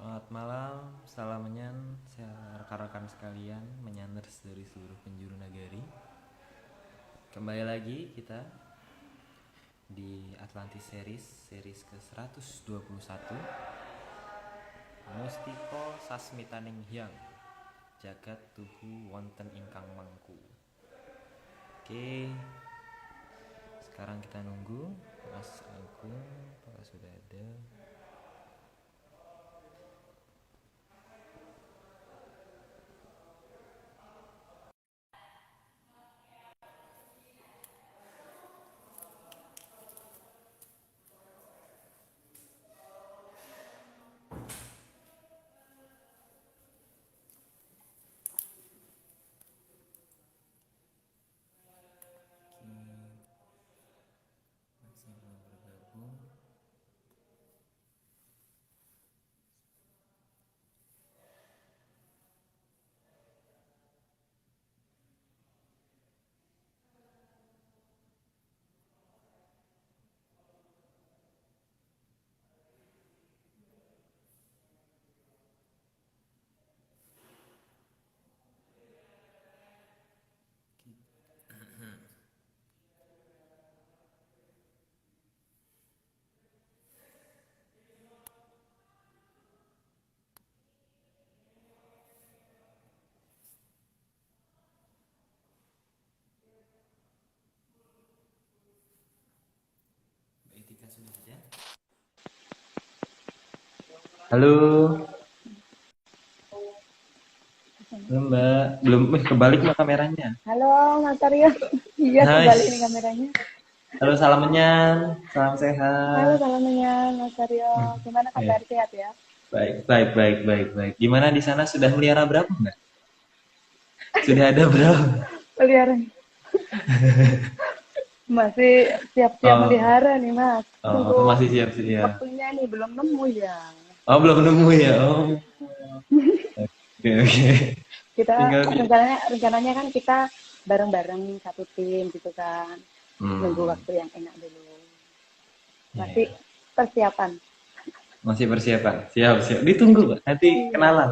Selamat malam, salam menyan, rekan-rekan sekalian, menyanders dari seluruh penjuru nagari. Kembali lagi kita di Atlantis series ke-121. Mustiko sasmitaning hyang, jagat tuhu wonten ingkang mangku. Oke, sekarang kita nunggu Mas Agung, apakah sudah ada? Masih belum bergabung. Mbak Etika sudah ada? Halo. Belum Mbak, belum. Kebalik Mbak kameranya. Halo Mas Aryo. Iya, Hai. kembali nih kameranya. Halo, salam menyan, salam Halo, sehat. salamnya Mas Aryo. Gimana Ya. kabar, sehat ya? Baik. Gimana di sana, sudah melihara berapa Mbak? Sudah ada berapa? Peliharaan. Masih siap-siap Oh, melihara nih, Mas. aku Tunggu masih siap sih ya. waktunya nih, belum nemu ya. Oh, belum nemu ya. Oh, oke. Kita Tinggal di. rencananya kan kita bareng-bareng satu tim gitu kan. Nunggu Hmm, waktu yang enak dulu. Masih ya. persiapan. Masih persiapan. Siap. Ditunggu Mbak. Nanti Iya. kenalan.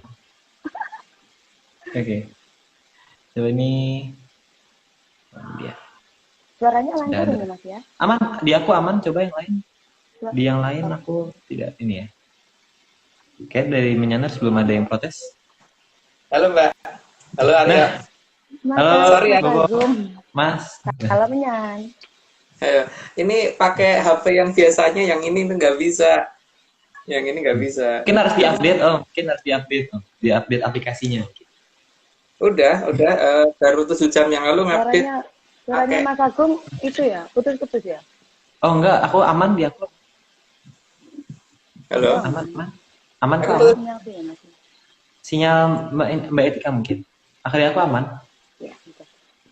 Oke. Coba ini dia. Suaranya Sudah lancar ada. ini, Mas ya? Aman, di aku aman. Coba yang lain. Suara- Di yang lain Oh, aku tidak ini ya. Kayak dari Menyaner sebelum ada yang protes. Halo Mbak, halo Arya. Nah, Mas, halo Sorry ya, Mas Bobo, Agung. Mas. Salamnya. Ini pakai HP yang biasanya, yang ini tuh nggak bisa, yang ini nggak bisa. Mungkin harus diupdate, diupdate aplikasinya. Udah, baru 7 jam yang lalu ngupdate. Suaranya Pakai. Mas Agung itu ya, putus-putus ya? Oh enggak, aku aman di aku. Halo. Oh, Aman, aman kok Aku aman. tuh sinyal tuh ya Mas. Sinyal Mbak Etika mungkin. Akhirnya aku aman. Ya, gitu.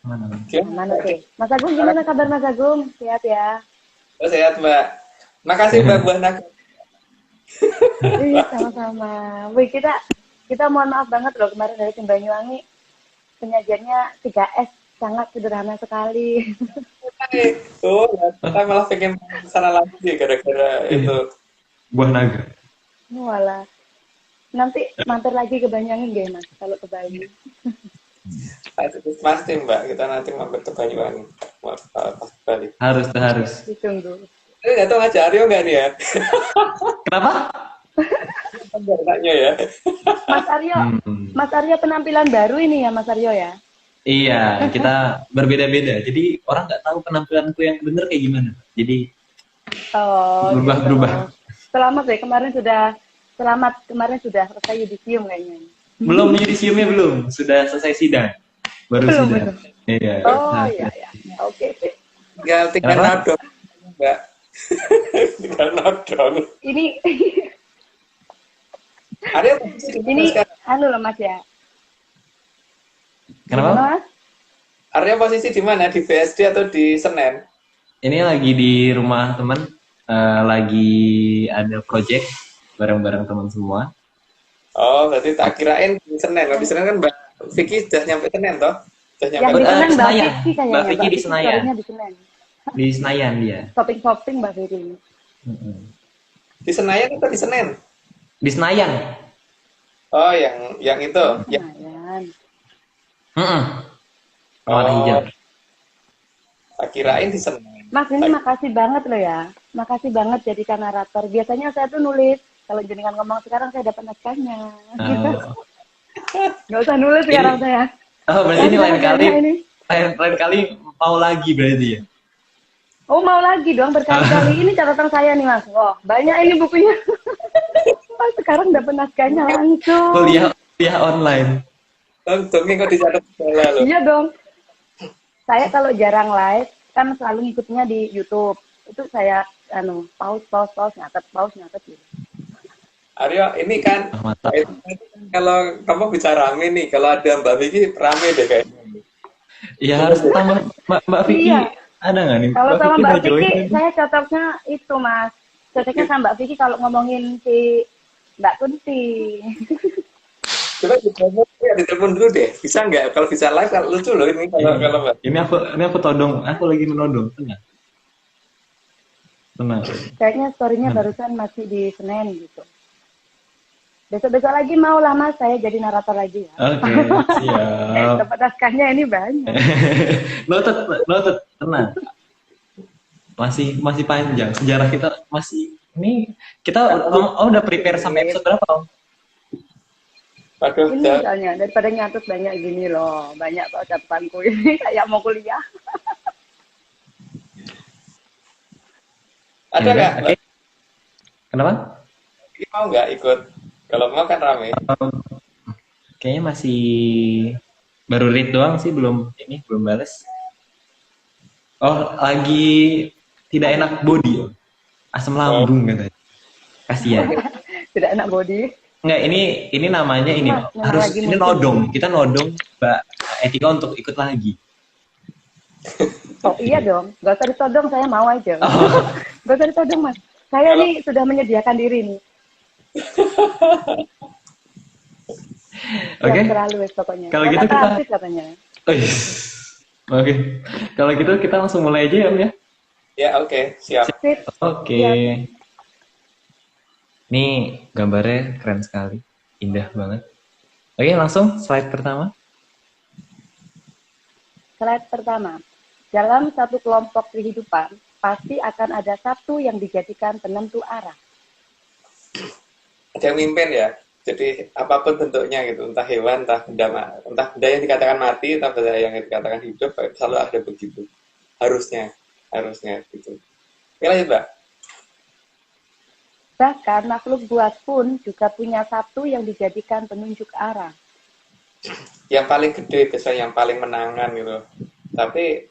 Aman. Aman, oke. Mas Agung, gimana kabar Mas Agung? Sehat ya? sehat Mbak. Makasih Mbak buah naga. Iya, sama-sama. Wih, kita mohon maaf banget loh kemarin dari tim Banyuwangi. Penyajiannya 3S, sangat sederhana sekali. Tuh, kita malah pengen ke sana lagi gara-gara itu. Buah naga. Walah. Nanti mampir lagi ke Banyuwangi nggak Mas, kalau ke Bali? Pasti Mbak, kita nanti mampir ke Banyuwangi. Pas balik. Harus. Ditunggu. Ini nggak tahu ngajak Aryo nggak nih ya? Kenapa? Tanya ya. Mas Aryo, Hmm. Mas Aryo penampilan baru ini ya Mas Aryo ya? Iya, kita berbeda-beda. Jadi orang nggak tahu penampilanku yang bener kayak gimana. Jadi Oh, berubah-berubah. gitu. Kemarin sudah selesai yudisium kayaknya. Belum yudisiumnya belum, sudah selesai sidang. Baru Belum, sidang. Iya. Oh, Nah, iya. Oke. Tinggal Kenapa? nodong Mbak. Tinggal nodong. Ini Arya posisi di mana ini sekarang? anu loh Mas ya. Kenapa? Gimana, Mas? Arya posisi di mana? Di BSD atau di Senen? Ini lagi di rumah teman, lagi ada project bareng-bareng teman semua. Oh, berarti tak kirain di Senen. Kalau di Senen kan Mbak Vicky sudah nyampe Senen toh? Sudah Yang nyampe di Senen Mbak Senayan. Vicky kayaknya. Mbak Vicky di Senayan. story-nya di Senen. Di Senayan dia. Shopping Mbak Vicky. Mm-mm. di Senayan atau di Senen? Di Senayan. Oh, yang itu. Oh, Ya. lumayan. Mm-mm. Warna hijau. Oh, tak kirain di Senin. Mas, ini makasih banget loh ya. Makasih banget jadikan narator. Biasanya saya tuh nulis. Kalau jenengan ngomong sekarang saya dapat naskahnya. Oh. Nggak usah nulis sekarang Ini, saya. oh berarti ini Kasih lain naskahnya kali, ini. lain kali mau lagi berarti ya. Oh, mau lagi dong berkali-kali. Ini catatan saya nih, Mas. Oh, banyak ini bukunya. Mas, sekarang dapat naskahnya langsung. Kuliah online. Untungnya kok dicatat segala loh. Iya dong. Saya kalau jarang live, kan selalu ngikutnya di YouTube. Itu saya pause nyatet gitu. Aryo, ini kan Oh, mantap. kalau kamu bisa rame nih, kalau ada Mbak Vicky rame deh kayaknya. Ya harus tambah Mbak Vicky. Iya. Ada nggak nih? Kalau sama Vicky Mbak mau join Vicky, kan? saya cocoknya itu, Mas. Cocoknya sama Mbak Vicky kalau ngomongin si Mbak Kunti. Coba ditelepon dulu deh. Bisa nggak? Kalau bisa live, kalau lucu loh ini kalau Mbak. Ini aku todong, aku lagi menodong. Tenang. Kayaknya story-nya barusan masih di Senin gitu. Besok-besok lagi mau lah, Mas. Saya jadi narator lagi ya. Oke, siap. Dapat naskahnya ini banyak. Noted, tenang. Masih panjang. Sejarah kita masih ini kita udah prepare sampai episode berapa, Om? Waduh, Ini misalnya, daripada nyatut banyak gini loh. Banyak kok catatanku ini kayak mau kuliah. ada nggak? Oke. Kenapa? Ini mau nggak ikut? Kalau mau kan rame. Kayaknya masih baru read doang sih, belum balas. Oh, lagi tidak enak body, Om. Asam lambung katanya. Kasihan. Tidak enak body. Enggak, ini namanya ini Mas, harus lagi ini muncul. nodong. Kita nodong Mbak Etika untuk ikut lagi. Oh iya dong. Gak usah ditodong, saya mau aja. Oh. Gak usah ditodong, Mas. Saya nih sudah menyediakan diri nih. Oke. Terlalu wes pokoknya. Kalau Kata gitu kita transit katanya. Oke. Kalau gitu kita langsung mulai aja ya, Om ya. Ya, oke, siap. Sip. Oke. Siap. Nih gambarnya keren sekali. Indah banget. Oke, langsung slide pertama. Slide pertama. Dalam satu kelompok kehidupan, pasti akan ada satu yang dijadikan penentu arah. Ada yang mimpin ya. Jadi apapun bentuknya gitu, entah hewan, entah benda yang dikatakan mati, entah benda yang dikatakan hidup, selalu ada begitu. Harusnya gitu. Oke, lanjut, Mbak. Bahkan makhluk buas pun juga punya satu yang dijadikan penunjuk arah. Yang paling gede biasanya yang paling menangan gitu. Tapi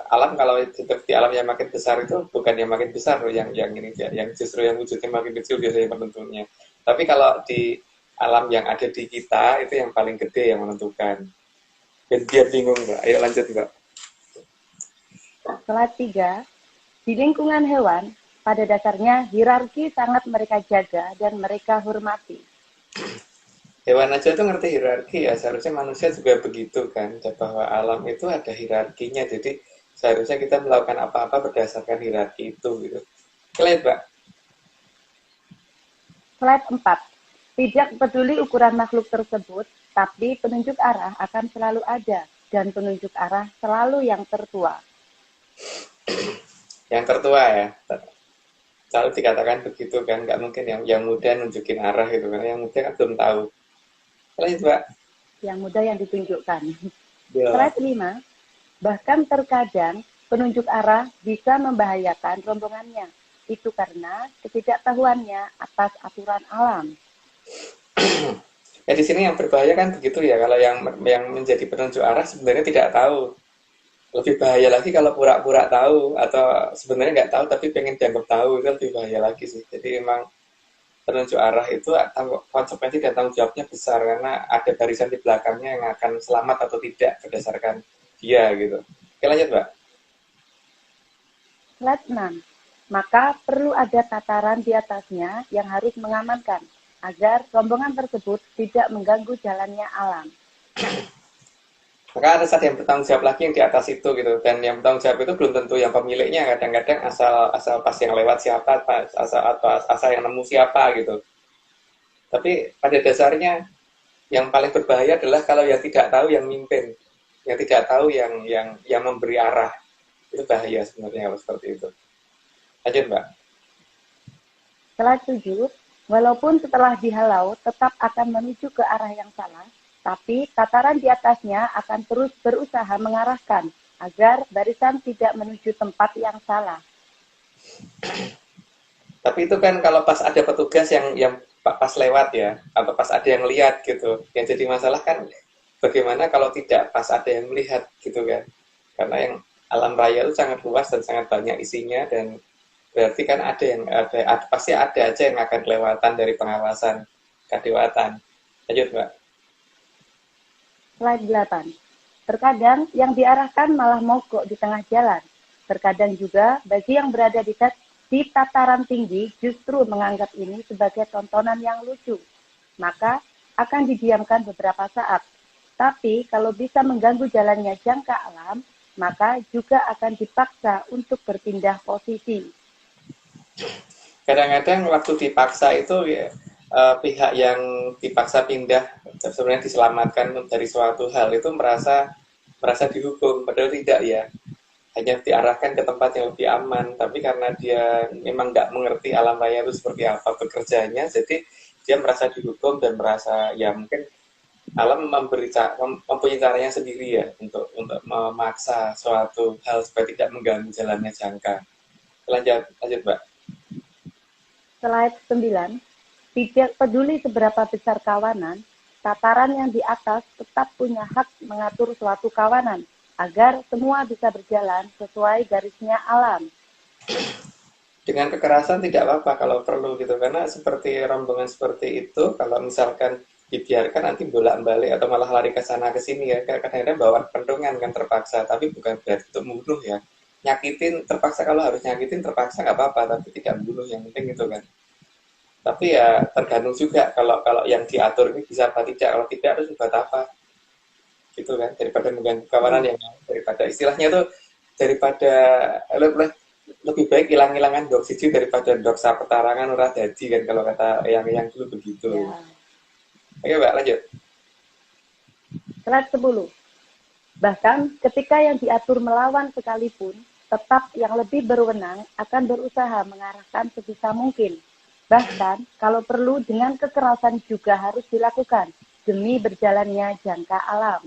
alam kalau di alam yang makin besar itu bukan yang makin besar loh, yang ini yang justru yang wujudnya makin kecil biasanya penentunya. Tapi kalau di alam yang ada di kita itu yang paling gede yang menentukan. Biar bingung, Mbak. Ayo lanjut, Mbak. Slide 3. Di lingkungan hewan, pada dasarnya hierarki sangat mereka jaga dan mereka hormati. Hewan aja tuh ngerti hierarki ya, seharusnya manusia juga begitu kan, bahwa alam itu ada hierarkinya, jadi seharusnya kita melakukan apa-apa berdasarkan hierarki itu gitu. Kalian, Mbak? Slide 4. Tidak peduli ukuran makhluk tersebut, tapi penunjuk arah akan selalu ada, dan penunjuk arah selalu yang tertua. Yang tertua ya, selalu dikatakan begitu kan, nggak mungkin yang muda nunjukin arah gitu, karena yang muda kan belum tahu. Kalian, Mbak? Yang muda yang ditunjukkan. Ya. Slide 5. Bahkan terkadang penunjuk arah bisa membahayakan rombongannya. Itu karena ketidaktahuannya atas aturan alam. Ya di sini yang berbahaya kan begitu ya, kalau yang menjadi penunjuk arah sebenarnya tidak tahu. Lebih bahaya lagi kalau pura-pura tahu atau sebenarnya nggak tahu tapi pengen dianggap tahu, itu lebih bahaya lagi sih. Jadi memang penunjuk arah itu konsekuensi dan tanggung jawabnya besar karena ada barisan di belakangnya yang akan selamat atau tidak berdasarkan dia gitu. Oke, lanjut, Mbak. Slide 6. Maka perlu ada tataran di atasnya yang harus mengamankan agar rombongan tersebut tidak mengganggu jalannya alam. Maka ada yang bertanggung jawab lagi yang di atas itu gitu, dan yang bertanggung jawab itu belum tentu yang pemiliknya, kadang-kadang asal pas yang lewat siapa, asal yang nemu siapa gitu. Tapi pada dasarnya yang paling berbahaya adalah kalau yang tidak tahu yang mimpin, yang tidak tahu yang memberi arah. Itu bahaya sebenarnya kalau seperti itu. Lanjut, Mbak. Setelah 7, walaupun setelah dihalau tetap akan menuju ke arah yang salah, tapi tataran di atasnya akan terus berusaha mengarahkan agar barisan tidak menuju tempat yang salah. Tapi itu kan kalau pas ada petugas yang pas lewat ya, atau pas ada yang lihat gitu. Yang jadi masalah kan bagaimana kalau tidak pas ada yang melihat gitu kan. Karena yang alam raya itu sangat luas dan sangat banyak isinya, dan berarti kan pasti ada aja yang akan kelewatan dari pengawasan kadewatan. Lanjut, Mbak. Slide 8. Terkadang yang diarahkan malah mogok di tengah jalan. Terkadang juga bagi yang berada di tataran tinggi justru menganggap ini sebagai tontonan yang lucu. Maka akan didiamkan beberapa saat. Tapi kalau bisa mengganggu jalannya jangka alam, maka juga akan dipaksa untuk berpindah posisi. Kadang-kadang waktu dipaksa itu ya, pihak yang dipaksa pindah sebenarnya diselamatkan dari suatu hal itu merasa dihukum, padahal tidak ya, hanya diarahkan ke tempat yang lebih aman. Tapi karena dia memang nggak mengerti alam raya itu seperti apa bekerjanya, jadi dia merasa dihukum dan merasa ya mungkin alam mempunyai caranya sendiri ya untuk memaksa suatu hal supaya tidak mengganggu jalannya jangka. Lanjut, Mbak. Slide 9. Tidak peduli seberapa besar kawanan, tataran yang di atas tetap punya hak mengatur suatu kawanan agar semua bisa berjalan sesuai garisnya alam. Dengan kekerasan tidak apa-apa kalau perlu gitu, karena seperti rombongan seperti itu kalau misalkan dibiarkan nanti bolak-balik atau malah lari ke sana ke sini ya, kadang-kadang bawa pentungan kan terpaksa, tapi bukan berarti untuk membunuh ya. Nyakitin terpaksa, kalau harus nyakitin terpaksa nggak apa-apa, tapi tidak membunuh yang penting itu kan. Tapi ya tergantung juga kalau yang diatur ini bisa apa tidak, kalau tidak harus buat apa gitu kan, daripada mengganggu kawanan yang daripada istilahnya tuh daripada lebih baik hilang-hilangan oksigen daripada doksa petarangan ora dadi kan, kalau kata yang dulu begitu. Ya. Oke, Mbak, lanjut. Slide 10. Bahkan ketika yang diatur melawan sekalipun, tetap yang lebih berwenang akan berusaha mengarahkan sebisa mungkin. Bahkan kalau perlu dengan kekerasan juga harus dilakukan demi berjalannya jangka alam.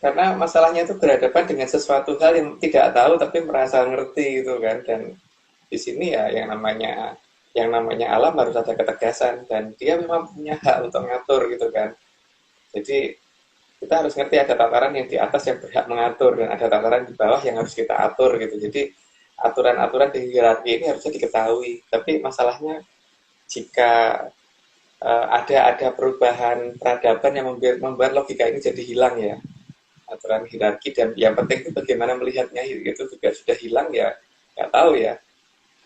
Karena masalahnya itu berhadapan dengan sesuatu hal yang tidak tahu tapi merasa ngerti gitu kan, dan di sini ya yang namanya alam harus ada ketegasan dan dia memang punya hak untuk ngatur gitu kan. Jadi kita harus ngerti ada tataran yang di atas yang berhak mengatur dan ada tataran di bawah yang harus kita atur gitu. Jadi aturan-aturan di hierarki ini harusnya diketahui. Tapi masalahnya jika ada perubahan peradaban yang membuat logika ini jadi hilang ya, aturan hierarki, dan yang penting itu bagaimana melihatnya itu juga sudah hilang ya, nggak tahu ya.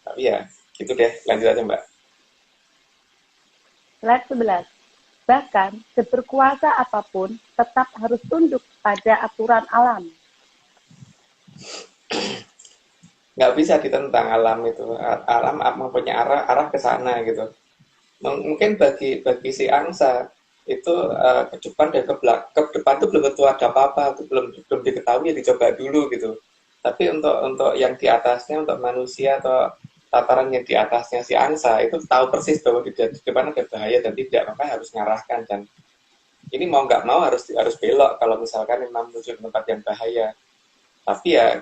Tapi ya gitu deh, lanjut aja, Mbak. Slide 11. Bahkan seberkuasa apapun tetap harus tunduk pada aturan alam. Nggak bisa ditentang alam itu. Alam mempunyai arah ke sana gitu. Mungkin bagi si angsa itu ke depan dan ke depan itu belum tentu ada apa-apa, itu belum diketahui, ya dicoba dulu gitu. Tapi untuk yang di atasnya, untuk manusia atau tataran yang di atasnya si angsa itu tahu persis bahwa di depan ada bahaya dan tidak, maka harus mengarahkan. Dan ini mau nggak mau harus belok kalau misalkan memang menuju ke tempat yang bahaya. Tapi ya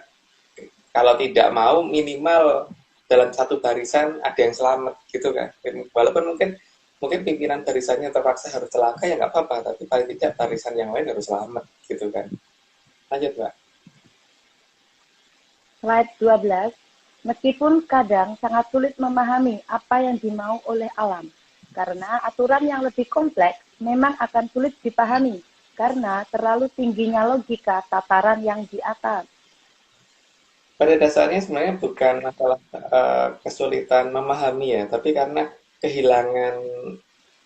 kalau tidak mau minimal dalam satu barisan ada yang selamat gitu kan. Walaupun mungkin pimpinan barisannya terpaksa harus celaka ya nggak apa-apa, tapi paling tidak barisan yang lain harus selamat gitu kan. Lanjut, Mbak. Slide 12. Meskipun kadang sangat sulit memahami apa yang dimau oleh alam, karena aturan yang lebih kompleks memang akan sulit dipahami, karena terlalu tingginya logika tataran yang di atas. Pada dasarnya sebenarnya bukan masalah kesulitan memahami ya, tapi karena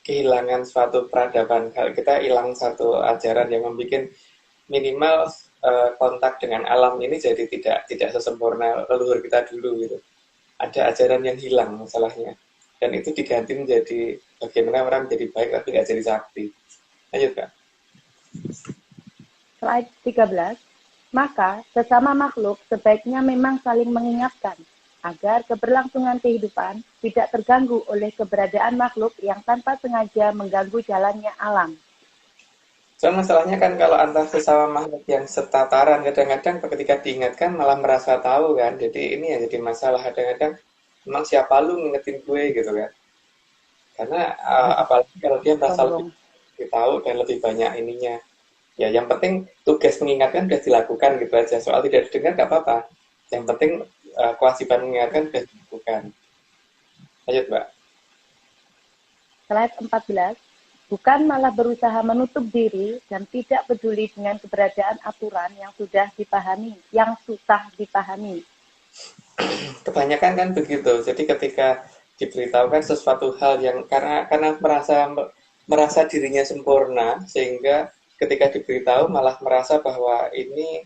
kehilangan suatu peradaban. Kalau kita hilang satu ajaran yang membuat minimal kontak dengan alam ini jadi tidak sesempurna leluhur kita dulu gitu. Ada ajaran yang hilang masalahnya. dan itu diganti menjadi bagaimana orang menjadi baik tapi nggak jadi sakti. Lanjut Kak. Slide 13. Maka sesama makhluk sebaiknya memang saling mengingatkan agar keberlangsungan kehidupan tidak terganggu oleh keberadaan makhluk yang tanpa sengaja mengganggu jalannya alam. So, masalahnya kan kalau antar sesama makhluk yang setataran, kadang-kadang ketika diingatkan malah merasa tahu kan. Jadi ini yang jadi masalah. Kadang-kadang emang siapa lu ngingetin gue gitu kan. Karena apalagi kalau dia merasa Sombong. lebih tahu dan lebih banyak ininya. Ya yang penting tugas mengingatkan sudah dilakukan gitu aja. Soal tidak didengar nggak apa-apa. Yang penting kewajiban mengingatkan sudah dilakukan. Lanjut Mbak. Slide 14. Bukan malah berusaha menutup diri dan tidak peduli dengan keberadaan aturan yang sudah dipahami, yang susah dipahami. Kebanyakan kan begitu. Jadi ketika diberitahukan sesuatu hal yang karena merasa dirinya sempurna, sehingga ketika diberitahu malah merasa bahwa ini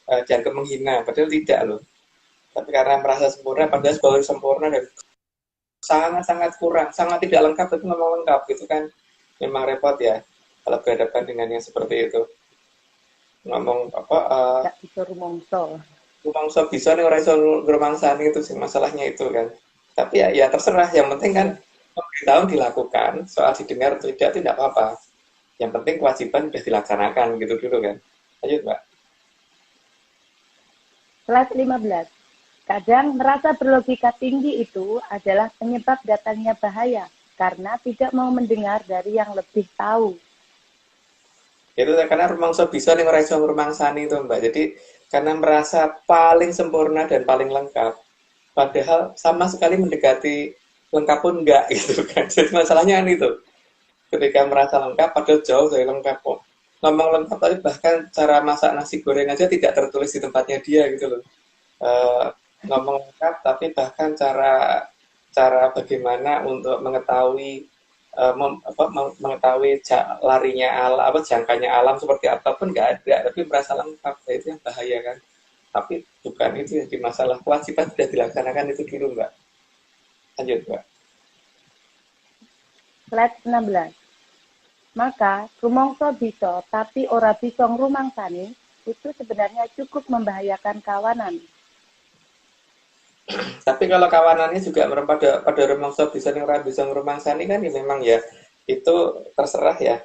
dianggap menghina, padahal tidak loh. Tapi karena merasa sempurna, padahal bahwa sempurna dan sangat-sangat kurang, sangat tidak lengkap, tapi memang lengkap gitu kan. Memang repot ya kalau berhadapan dengan yang seperti itu. Ngomong apa? Gak disuruh mongso. Rumangsa bisa nih orang iso ngrumangsani itu sih masalahnya itu kan. Tapi ya terserah, yang penting kan pemberitahu dilakukan, soal didengar atau tidak apa-apa. Yang penting kewajiban sudah dilaksanakan gitu dulu kan. Lanjut Mbak. Slide 15. Kadang merasa berlogika tinggi itu adalah penyebab datangnya bahaya karena tidak mau mendengar dari yang lebih tahu. Itu karena rumangsa bisa nih orang iso ngrumangsani itu Mbak. Jadi karena merasa paling sempurna dan paling lengkap, padahal sama sekali mendekati lengkap pun enggak gitu kan. Jadi masalahnya kan itu. Ketika merasa lengkap padahal jauh dari lengkap kok. Ngomong lengkap tapi bahkan cara masak nasi goreng aja tidak tertulis di tempatnya dia gitu loh. Ngomong lengkap tapi bahkan cara cara bagaimana untuk mengetahui mengetahui larinya alam, jangkanya alam seperti apa pun nggak ada, tapi merasa lengkap. Nah, itu yang bahaya kan. Tapi bukan itu yang di masalah, kewajiban sudah dilaksanakan itu dulu Mbak. Lanjut Mbak. Slide 16. Maka rumangsa bisa tapi ora bisa ngrumangsani itu sebenarnya cukup membahayakan kawanan. Tapi kalau kawanannya juga pada rumangsa bisa nih orang bisa ngrumangsani kan ya memang ya itu terserah ya.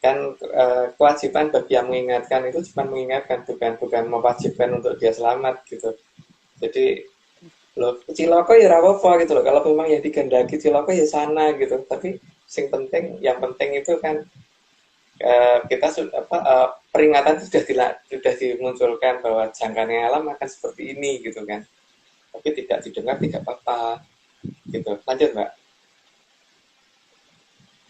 Kan kewajiban bagi yang mengingatkan itu cuma mengingatkan, bukan mewajibkan untuk dia selamat gitu. Jadi loh ciloko ya apa gitu loh, kalau memang yang digandaki ciloko ya sana gitu, tapi yang penting itu kan kita peringatan sudah dimunculkan bahwa jangkanya alam akan seperti ini gitu kan, tapi tidak didengar tidak apa-apa gitu. Lanjut Mbak.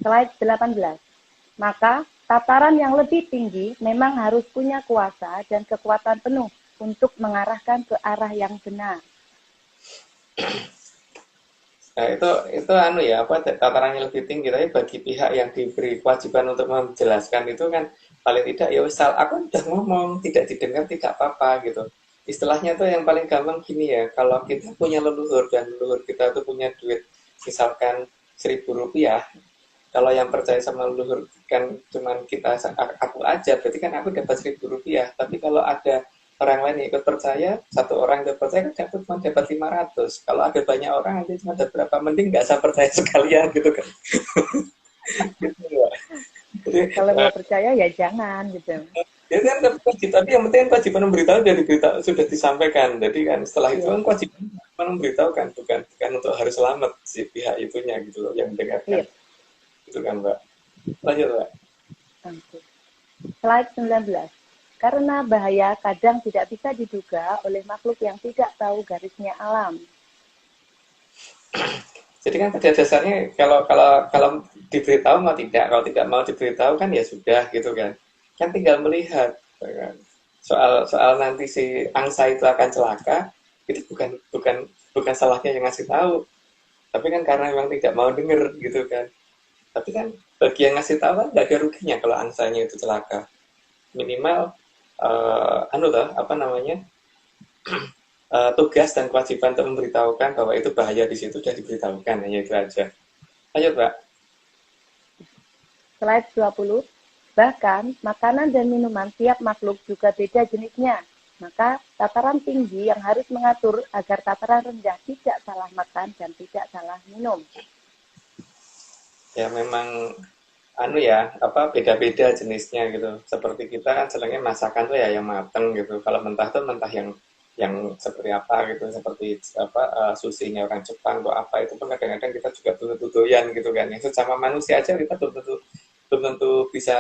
Slide 18. Maka tataran yang lebih tinggi memang harus punya kuasa dan kekuatan penuh untuk mengarahkan ke arah yang benar. Nah, itu anu ya, tatarannya lebih tinggi, tapi bagi pihak yang diberi kewajiban untuk menjelaskan itu kan paling tidak ya misal aku udah ngomong tidak didengar tidak apa-apa gitu. Istilahnya tuh yang paling gampang gini ya, kalau kita punya leluhur dan leluhur kita tuh punya duit misalkan 1.000 rupiah, kalau yang percaya sama leluhur kan cuman aku aja, berarti kan aku dapat 1.000 rupiah. Tapi kalau ada orang lain yang ikut percaya, satu orang yang percaya kan cuma dapat 500. Kalau ada banyak orang aja cuma dapat berapa, mending nggak usah percaya sekalian gitu kan. Gitu ya. Jadi Kalau nggak percaya ya jangan gitu. ya kan tapi yang penting kewajiban memberitahu sudah disampaikan. Jadi kan setelah itu kan kewajiban memberitahukan, bukan untuk harus selamat si pihak itunya gitu loh yang mendengarkan. Itu kan Mbak. Lanjut Mbak. Slide 19. Karena bahaya kadang tidak bisa diduga oleh makhluk yang tidak tahu garisnya alam. Jadi kan pada dasarnya kalau diberitahu mau tidak, kalau tidak mau diberitahu kan ya sudah gitu kan. Kan tinggal melihat kan. Soal nanti si angsa itu akan celaka, itu bukan salahnya yang ngasih tahu. Tapi kan karena memang tidak mau denger gitu kan. Tapi kan bagi yang ngasih tahu kan nggak ada ruginya kalau angsanya itu celaka. Minimal tugas dan kewajiban untuk memberitahukan bahwa itu bahaya di situ sudah diberitahukan, hanya itu aja. Lanjut, Mbak. Slide 20. Bahkan, makanan dan minuman tiap makhluk juga beda jenisnya. Maka, tataran tinggi yang harus mengatur agar tataran rendah tidak salah makan dan tidak salah minum. Ya memang beda-beda jenisnya gitu. Seperti kita kan senangnya masakan tuh ya yang mateng gitu. Kalau mentah tuh mentah yang seperti apa gitu, seperti susinya orang Jepang atau apa itu pun kadang-kadang kita juga belum tentu doyan gitu kan. Yang sama manusia aja kita belum tentu bisa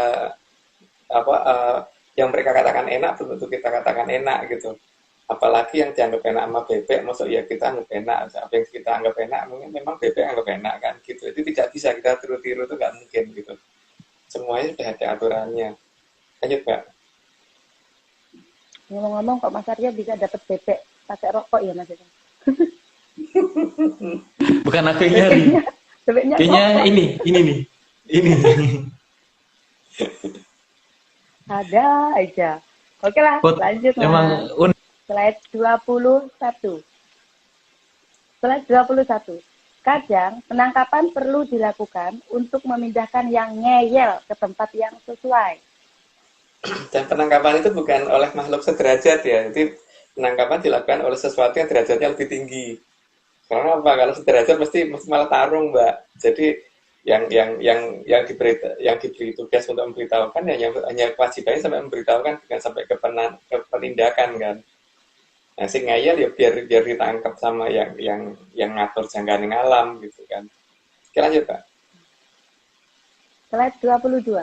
yang mereka katakan enak belum tentu kita katakan enak gitu. Apalagi yang dianggap enak sama bebek, maksud ya kita anggap enak, apa yang kita anggap enak mungkin memang bebek anggap enak kan gitu. Itu tidak bisa kita tiru-tiru, itu nggak mungkin gitu. Semuanya sudah ada aturannya. Lanjut, Mbak. Ngomong-ngomong kok Mas Arya bisa dapat bebek pakai rokok ya Mas? Bukan aku yang nyari. Bebeknya Kayaknya rokok. ini nih. Ini. Ada aja. Oke lah, lanjut Mas. Emang unik. Slide 21. Slide 21. Kadang penangkapan perlu dilakukan untuk memindahkan yang ngeyel ke tempat yang sesuai. Dan penangkapan itu bukan oleh makhluk sederajat ya. Jadi penangkapan dilakukan oleh sesuatu yang derajatnya lebih tinggi. Karena apa? Kalau sederajat mesti malah tarung, Mbak. Jadi yang diberi tugas untuk memberitahukan hanya kewajibannya sampai memberitahukan, bukan sampai ke penindakan kan. Nah, si ngayal ya biar ditangkap sama yang ngatur jangkauan alam gitu kan. Oke, lanjut, Pak. Slide 22.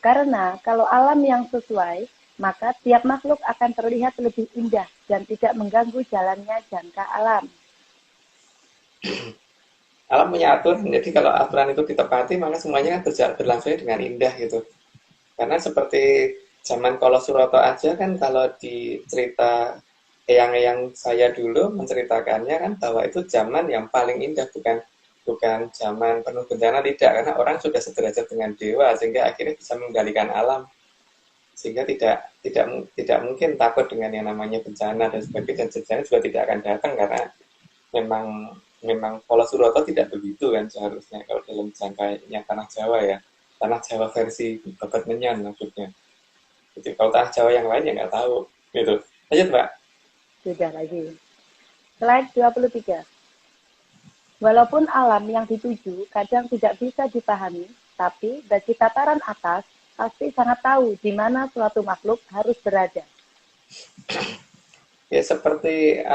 Karena kalau alam yang sesuai, maka tiap makhluk akan terlihat lebih indah dan tidak mengganggu jalannya jangka alam. Alam punya aturan, jadi kalau aturan itu ditepati, maka semuanya kan berlangsung dengan indah gitu. Karena seperti zaman Kolo Suroto aja kan, kalau di cerita yang saya dulu menceritakannya kan bahwa itu zaman yang paling indah, bukan zaman penuh bencana, tidak, karena orang sudah sederajat dengan dewa sehingga akhirnya bisa mengendalikan alam, sehingga tidak mungkin takut dengan yang namanya bencana dan sebagainya, dan bencana juga tidak akan datang karena memang Kolo Suroto tidak begitu kan seharusnya kalau dalam jangkanya tanah Jawa ya, tanah Jawa versi Babat Menyan maksudnya. Jadi kalau tanah Jawa yang lain ya nggak tahu gitu. Lanjut, Mbak. Sudah lagi. Slide 23. Walaupun alam yang dituju kadang tidak bisa dipahami, tapi bagi tataran atas pasti sangat tahu di mana suatu makhluk harus berada. Ya seperti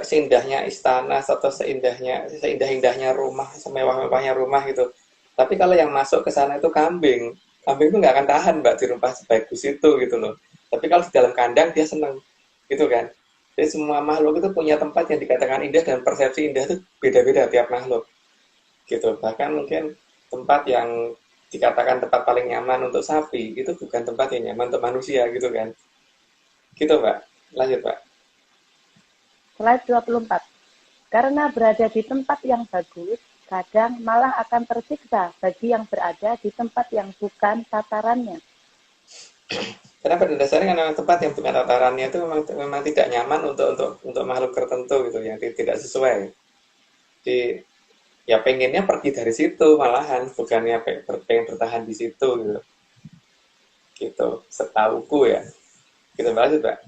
seindahnya istana atau seindah-indahnya rumah, semewah-mewahnya rumah gitu. Tapi kalau yang masuk ke sana itu kambing itu nggak akan tahan, Mbak, di rumah sebagus itu gitu loh. Tapi kalau di dalam kandang dia seneng gitu kan. Jadi semua makhluk itu punya tempat yang dikatakan indah, dan persepsi indah itu beda-beda tiap makhluk gitu. Bahkan mungkin tempat yang dikatakan tempat paling nyaman untuk sapi itu bukan tempat yang nyaman untuk manusia gitu kan. Gitu, Mbak. Lanjut, Pak. Slide 24. Karena berada di tempat yang bagus, kadang malah akan tersiksa bagi yang berada di tempat yang bukan tatarannya. Karena pada dasarnya kan tempat yang bukan tatarannya itu memang tidak nyaman untuk makhluk tertentu gitu, yang tidak sesuai. Jadi ya pengennya pergi dari situ malahan, bukannya pengen bertahan di situ gitu. Gitu, setauku ya. Gitu, lanjut, Pak.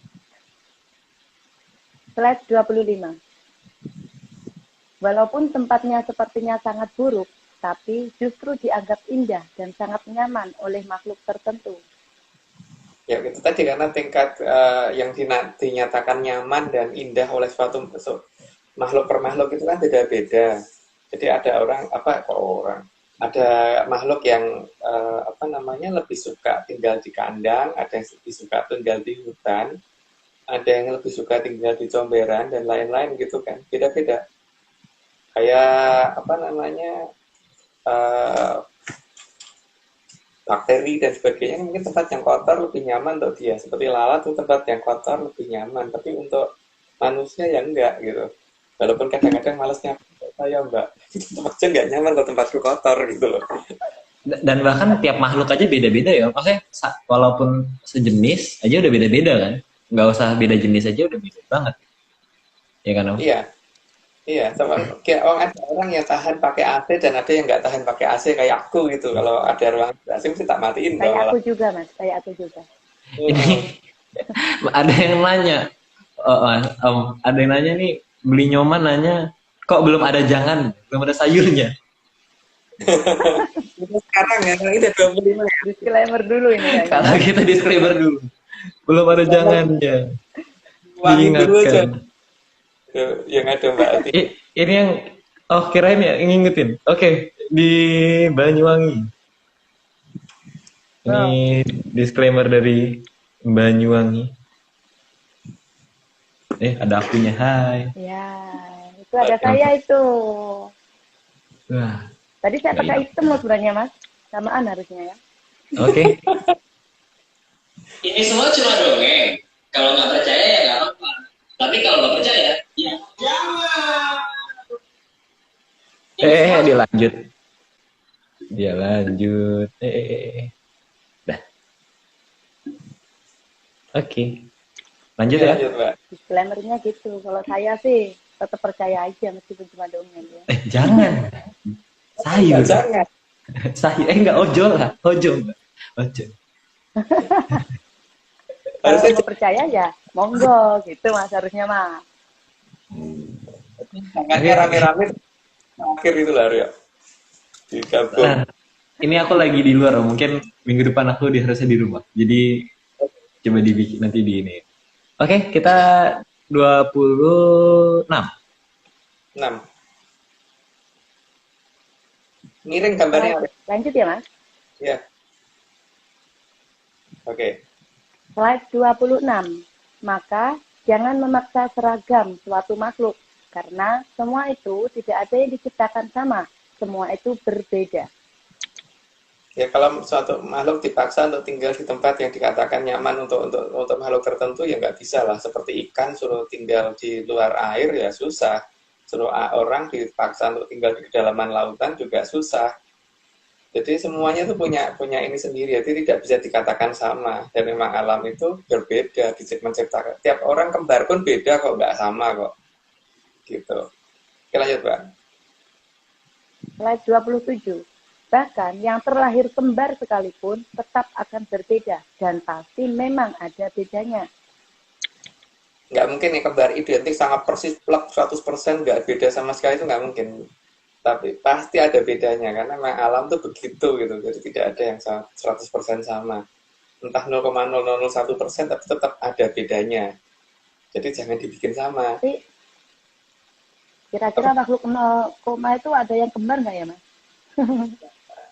Slide 25. Walaupun tempatnya sepertinya sangat buruk, tapi justru dianggap indah dan sangat nyaman oleh makhluk tertentu. Ya itu tadi, karena tingkat yang dinyatakan nyaman dan indah oleh suatu makhluk per makhluk itu kan beda-beda. Jadi ada ada makhluk yang lebih suka tinggal di kandang, ada yang lebih suka tinggal di hutan, ada yang lebih suka tinggal di comberan dan lain-lain gitu kan, beda-beda. Kayak bakteri dan sebagainya, mungkin tempat yang kotor lebih nyaman untuk dia, seperti lalat itu tempat yang kotor lebih nyaman, tapi untuk manusia ya enggak gitu. Walaupun kadang-kadang malesnya saya, Mbak, tempatnya nggak nyaman kalau tempatku kotor gitu loh. Dan bahkan tiap makhluk aja beda-beda ya, maksudnya walaupun sejenis aja udah beda-beda kan, nggak usah beda jenis aja udah beda banget. ya kan Om? Iya, iya. Sama kayak ada orang yang tahan pakai AC dan ada yang nggak tahan pakai AC kayak aku gitu. Kalau ada ruangan AC mesti tak matiin dong Kayak malah. aku juga, Mas. Kayak aku juga. Ini ada yang nanya, ada yang nanya nih, beli nyoman nanya, kok belum ada jangan, belum ada sayurnya. Sekarang ya, ini udah 25 ya. Disclaimer dulu ini kayaknya. Kalau kita disclaimer dulu, belum ada jangannya, Wangi dulu aja. diingatkan. Yang ada Mbak Ati. Ini yang, oh kirain ya ngingetin. Oke, di Banyuwangi. Ini disclaimer dari Banyuwangi. Ada akunya, hai. Ya, itu ada saya itu. Wah, Tadi saya nggak pakai ini. hitam loh sebenarnya, Mas. Samaan harusnya ya. Oke, Ini semua cuma dongeng. Kalau nggak percaya ya nggak apa-apa. Tapi kalau nggak percaya, ya jangan. dilanjut. Dia lanjut. Dah. Oke. Lanjut ya. Lanjut, Mbak. Disclaimernya gitu. Kalau saya sih tetap percaya aja meskipun cuma dongeng ya. Jangan. Sayur. Jangan. Sayur. Enggak, ojol lah. Ojol. Ojol. Kalau Harusnya mau percaya ya monggo gitu Mas harusnya Mas. jangannya rame-rame akhir itu lah ya. Digabung. Nah, ini aku lagi di luar. Mungkin minggu depan aku harusnya di rumah. Jadi coba dibikin nanti di ini. Oke, kita 26. 6. Ngiring gambarnya. Lanjut ya Mas. Ya. Oke. Slide 26. Maka jangan memaksa seragam suatu makhluk karena semua itu tidak ada yang diciptakan sama. Semua itu berbeda. Ya kalau suatu makhluk dipaksa untuk tinggal di tempat yang dikatakan nyaman untuk makhluk tertentu ya nggak bisa lah. Seperti ikan suruh tinggal di luar air ya susah. Suruh orang dipaksa untuk tinggal di kedalaman lautan juga susah. Jadi semuanya tuh punya ini sendiri, jadi tidak bisa dikatakan sama. Dan memang alam itu berbeda, menciptakan. Tiap orang kembar pun beda kok, nggak sama kok. Gitu. Oke lanjut, Pak. Slide 27. Bahkan yang terlahir kembar sekalipun tetap akan berbeda dan pasti memang ada bedanya. Nggak mungkin ya kembar identik sangat persis plek 100% nggak beda sama sekali itu nggak mungkin. Tapi pasti ada bedanya karena memang alam tuh begitu gitu. Jadi tidak ada yang 100% sama. Entah 0,001% tapi tetap ada bedanya. Jadi jangan dibikin sama. Tapi kira-kira makhluk 0, itu ada yang kembar nggak ya Mas?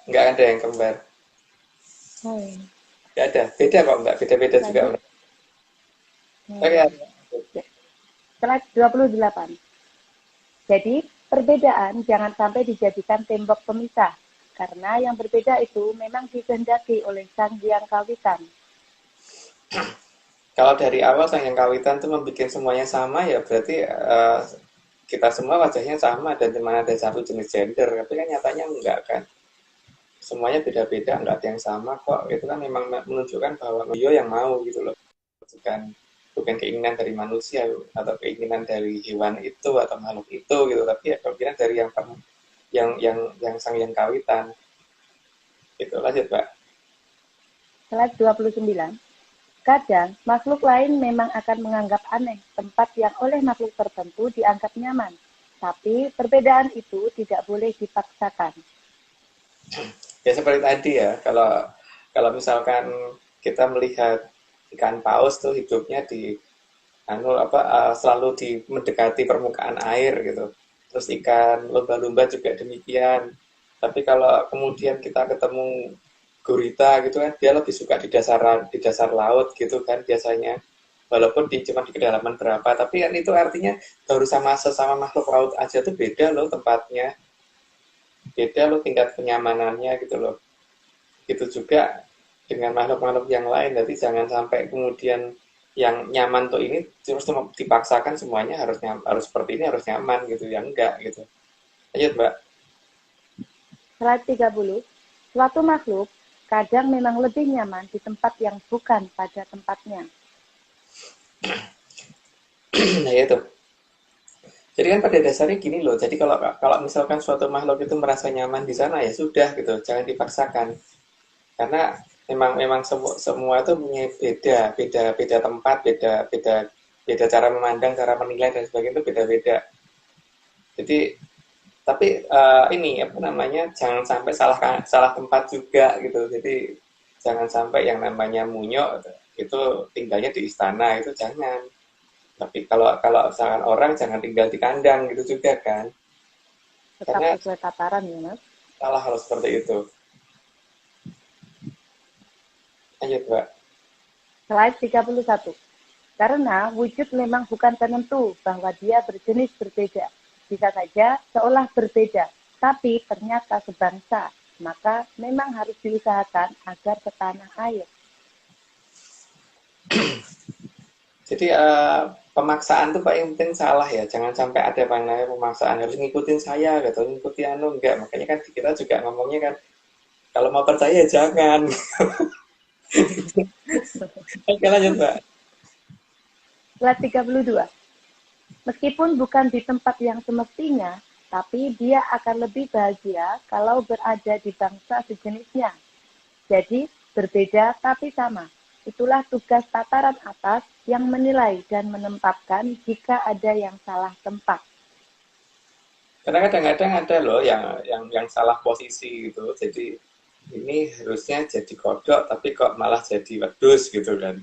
Nggak ada yang kembar. Nggak ada. Beda kok Mbak. Beda-beda juga. Oke. Slide 28. Jadi perbedaan jangan sampai dijadikan tembok pemisah, karena yang berbeda itu memang dikehendaki oleh Sang Hyang Kawitan. Kalau dari awal Sang Hyang Kawitan itu membuat semuanya sama, ya berarti kita semua wajahnya sama dan cuma ada satu jenis gender. Tapi kan nyatanya enggak kan. Semuanya beda-beda, enggak ada yang sama kok. Itu kan memang menunjukkan bahwa Bio yang mau gitu loh. Bukan keinginan dari manusia atau keinginan dari hewan itu atau makhluk itu gitu, tapi ya keinginan dari yang Sang Hyang Kawitan. Gitu. Lanjut, Pak. Slide 29. Kadang makhluk lain memang akan menganggap aneh tempat yang oleh makhluk tertentu dianggap nyaman, tapi perbedaan itu tidak boleh dipaksakan. Ya seperti tadi ya, kalau misalkan kita melihat ikan paus tuh hidupnya di selalu mendekati permukaan air gitu. Terus ikan lumba-lumba juga demikian. Tapi kalau kemudian kita ketemu gurita gitu kan, dia lebih suka di dasar laut gitu kan biasanya. Walaupun cuma di kedalaman berapa, tapi kan itu artinya baru sesama makhluk laut aja tuh beda loh tempatnya. Beda loh tingkat kenyamanannya gitu loh. Gitu juga dengan makhluk-makhluk yang lain. Jadi jangan sampai kemudian yang nyaman tuh ini terus dipaksakan semuanya harus seperti ini, harus nyaman gitu, ya enggak gitu. Lanjut, Mbak. Slide 30. Suatu makhluk kadang memang lebih nyaman di tempat yang bukan pada tempatnya. Nah itu Jadi kan pada dasarnya gini loh. Jadi kalau kalau misalkan suatu makhluk itu merasa nyaman di sana ya sudah gitu, jangan dipaksakan. Karena memang semua itu punya beda tempat, beda cara memandang, cara menilai dan sebagainya itu beda-beda. Jadi tapi ini apa namanya, jangan sampai salah salah tempat juga gitu. Jadi jangan sampai yang namanya Munyo itu tinggalnya di istana, itu jangan. Tapi kalau kalau misalkan orang jangan tinggal di kandang gitu juga kan. Tetap Karena sesuai tataran ya Mas. salah kalau seperti itu. Lanjut, Mbak. Slide 31. Karena wujud memang bukan penentu bahwa dia berjenis berbeda. Bisa saja seolah berbeda, tapi ternyata sebangsa. Maka memang harus diusahakan agar setanah air. Jadi pemaksaan tuh paling penting salah ya. Jangan sampai ada yang namanya pemaksaan harus ngikutin saya gitu, ngikutin anu enggak. Makanya kan kita juga ngomongnya kan kalau mau percaya ya jangan. Oke, lanjut, Mbak. Slide 32. Meskipun bukan di tempat yang semestinya, tapi dia akan lebih bahagia kalau berada di bangsa sejenisnya. Jadi, berbeda tapi sama. Itulah tugas tataran atas yang menilai dan menempatkan jika ada yang salah tempat. Karena kadang-kadang ada loh yang salah posisi gitu. Jadi ini harusnya jadi kodok tapi kok malah jadi wedus gitu kan.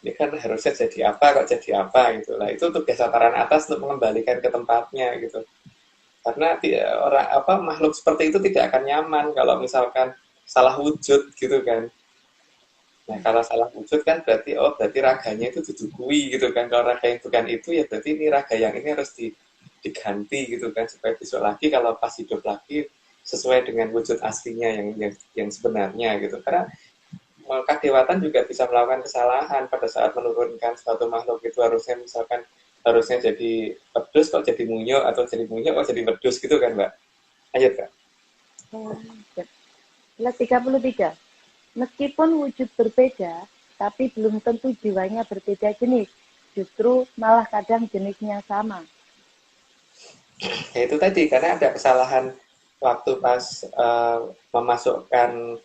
Ini kan harusnya jadi apa kok jadi apa gitu lah. Itu tugas tataran atas untuk mengembalikan ke tempatnya gitu. Karena orang apa makhluk seperti itu tidak akan nyaman kalau misalkan salah wujud gitu kan. Nah, kalau salah wujud kan berarti raganya itu didukui gitu kan. Kalau raga yang bukan itu ya berarti ini raga yang ini harus diganti gitu kan supaya besok lagi kalau pas hidup lagi sesuai dengan wujud aslinya yang sebenarnya gitu. Karena kadewatan juga bisa melakukan kesalahan pada saat menurunkan suatu makhluk itu harusnya jadi wedus kok jadi munyo atau jadi munyo kok jadi wedus gitu kan, Mbak. Lanjut, Kak. Slide 33. Meskipun wujud berbeda, tapi belum tentu jiwanya berbeda jenis. Justru malah kadang jenisnya sama. Ya itu tadi karena ada kesalahan waktu pas memasukkan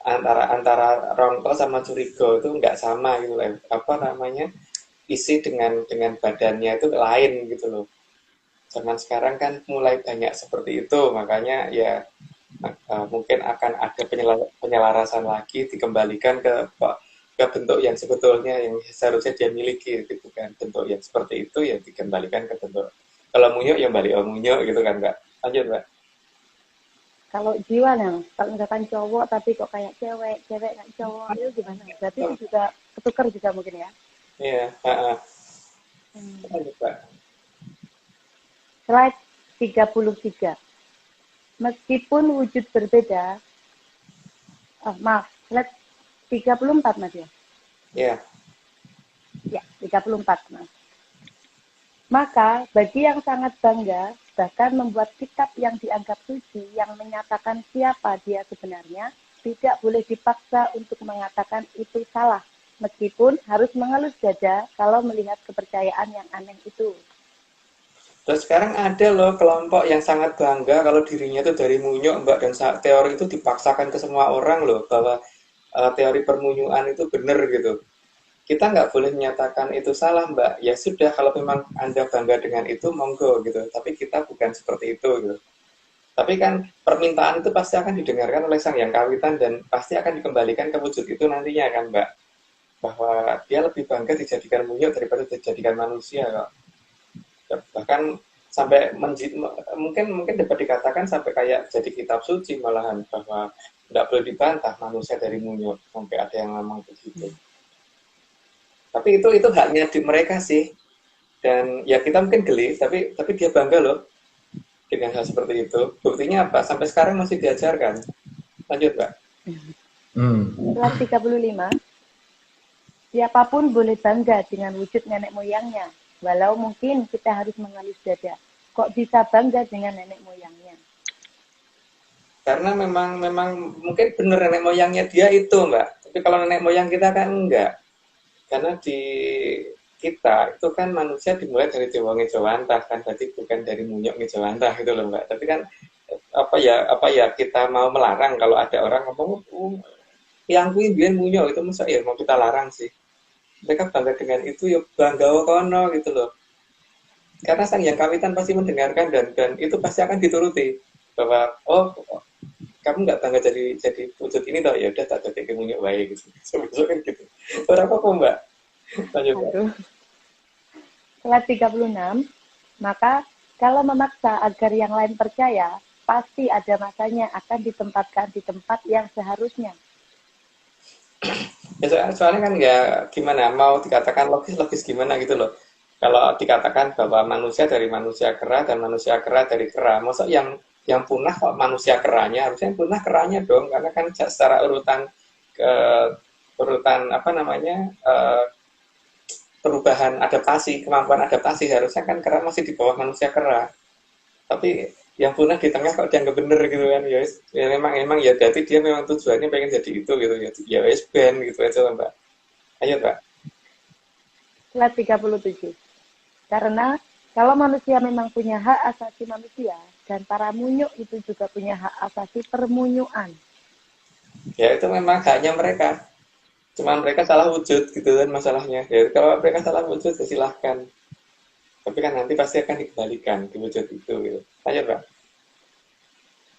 antara Rongko sama Curigo itu nggak sama gitu loh. Apa namanya? Isi dengan badannya itu lain gitu loh. Zaman sekarang kan mulai banyak seperti itu, makanya ya mungkin akan ada penyelarasan lagi dikembalikan ke bentuk yang sebetulnya yang seharusnya dia miliki gitu kan. Bentuk yang seperti itu ya dikembalikan ke bentuk. Kalau munyo yang balik munyo gitu kan, Mbak. Lanjut, Mbak. Kalau jiwa nih, kalau misalkan cowok tapi kok kayak cewek kayak cowok, itu gimana? Berarti itu juga ketukar juga mungkin ya? Iya, lanjut, Mbak. Slide 33. Meskipun wujud berbeda, slide 34 Mas ya? Iya. Ya, 34 Mas. Maka bagi yang sangat bangga, bahkan membuat kitab yang dianggap suci yang menyatakan siapa dia sebenarnya, tidak boleh dipaksa untuk mengatakan itu salah, meskipun harus mengelus dada kalau melihat kepercayaan yang aneh itu. Terus sekarang ada loh kelompok yang sangat bangga kalau dirinya itu dari munyo, Mbak, dan teori itu dipaksakan ke semua orang loh bahwa teori permunyuan itu benar gitu. Kita nggak boleh menyatakan itu salah, Mbak. Ya sudah, kalau memang Anda bangga dengan itu, monggo gitu. Tapi kita bukan seperti itu gitu. Tapi kan permintaan itu pasti akan didengarkan oleh sang yang kawitan dan pasti akan dikembalikan ke wujud itu nantinya kan, Mbak. Bahwa dia lebih bangga dijadikan munyo daripada dijadikan manusia kok. Bahkan sampai mungkin dapat dikatakan sampai kayak jadi kitab suci malahan bahwa nggak boleh dibantah manusia dari munyo sampai ada yang ngomong begitu. Tapi itu haknya di mereka sih. Dan ya kita mungkin geli, tapi dia bangga loh dengan hal seperti itu. Buktinya apa? Sampai sekarang masih diajarkan. Lanjut, Mbak. Slide 35. Siapapun boleh bangga dengan wujud nenek moyangnya, walau mungkin kita harus mengalus dada. Kok bisa bangga dengan nenek moyangnya? Karena memang mungkin benar nenek moyangnya dia itu, Mbak. Tapi kalau nenek moyang kita kan enggak. Karena kita itu kan manusia dimulai dari Dewa Ngejawantah kan, berarti bukan dari Munyok Ngejawantah gitu loh Mbak. Tapi kan apa ya kita mau melarang kalau ada orang ngomong yang kuwi biyen Munyok itu masa ya mau kita larang sih. Mereka bangga dengan itu ya bangga kono gitu loh. Karena sang yang kawitan pasti mendengarkan dan itu pasti akan dituruti bahwa kamu nggak bangga jadi wujud ini toh, ya udah tak jadi Munyok wae gitu. Sebetulnya kan gitu. Berapa kok Mbak? Lanjut Mbak. Aduh. Slide 36, maka kalau memaksa agar yang lain percaya, pasti ada masanya akan ditempatkan di tempat yang seharusnya. Ya, soalnya kan ya gimana mau dikatakan logis gimana gitu loh. Kalau dikatakan bahwa manusia dari manusia kera dan manusia kera dari kera, maksud yang punah kok manusia keranya, harusnya yang punah keranya dong, karena kan secara urutan apa namanya perubahan adaptasi, kemampuan adaptasi harusnya kan kera masih di bawah manusia kera. Tapi yang punah di tengah kok dianggap bener gitu kan, ya memang ya berarti dia memang tujuannya pengen jadi itu gitu ya wes ben gitu aja lah Mbak. Ayo Mbak. Slide 37. Karena kalau manusia memang punya hak asasi manusia, dan para munyuk itu juga punya hak asasi permunyuan. Ya itu memang haknya mereka. Cuma mereka salah wujud gitu kan masalahnya. Ya kalau mereka salah wujud ya silahkan. Tapi kan nanti pasti akan dikembalikan di wujud itu gitu. Lanjut Pak.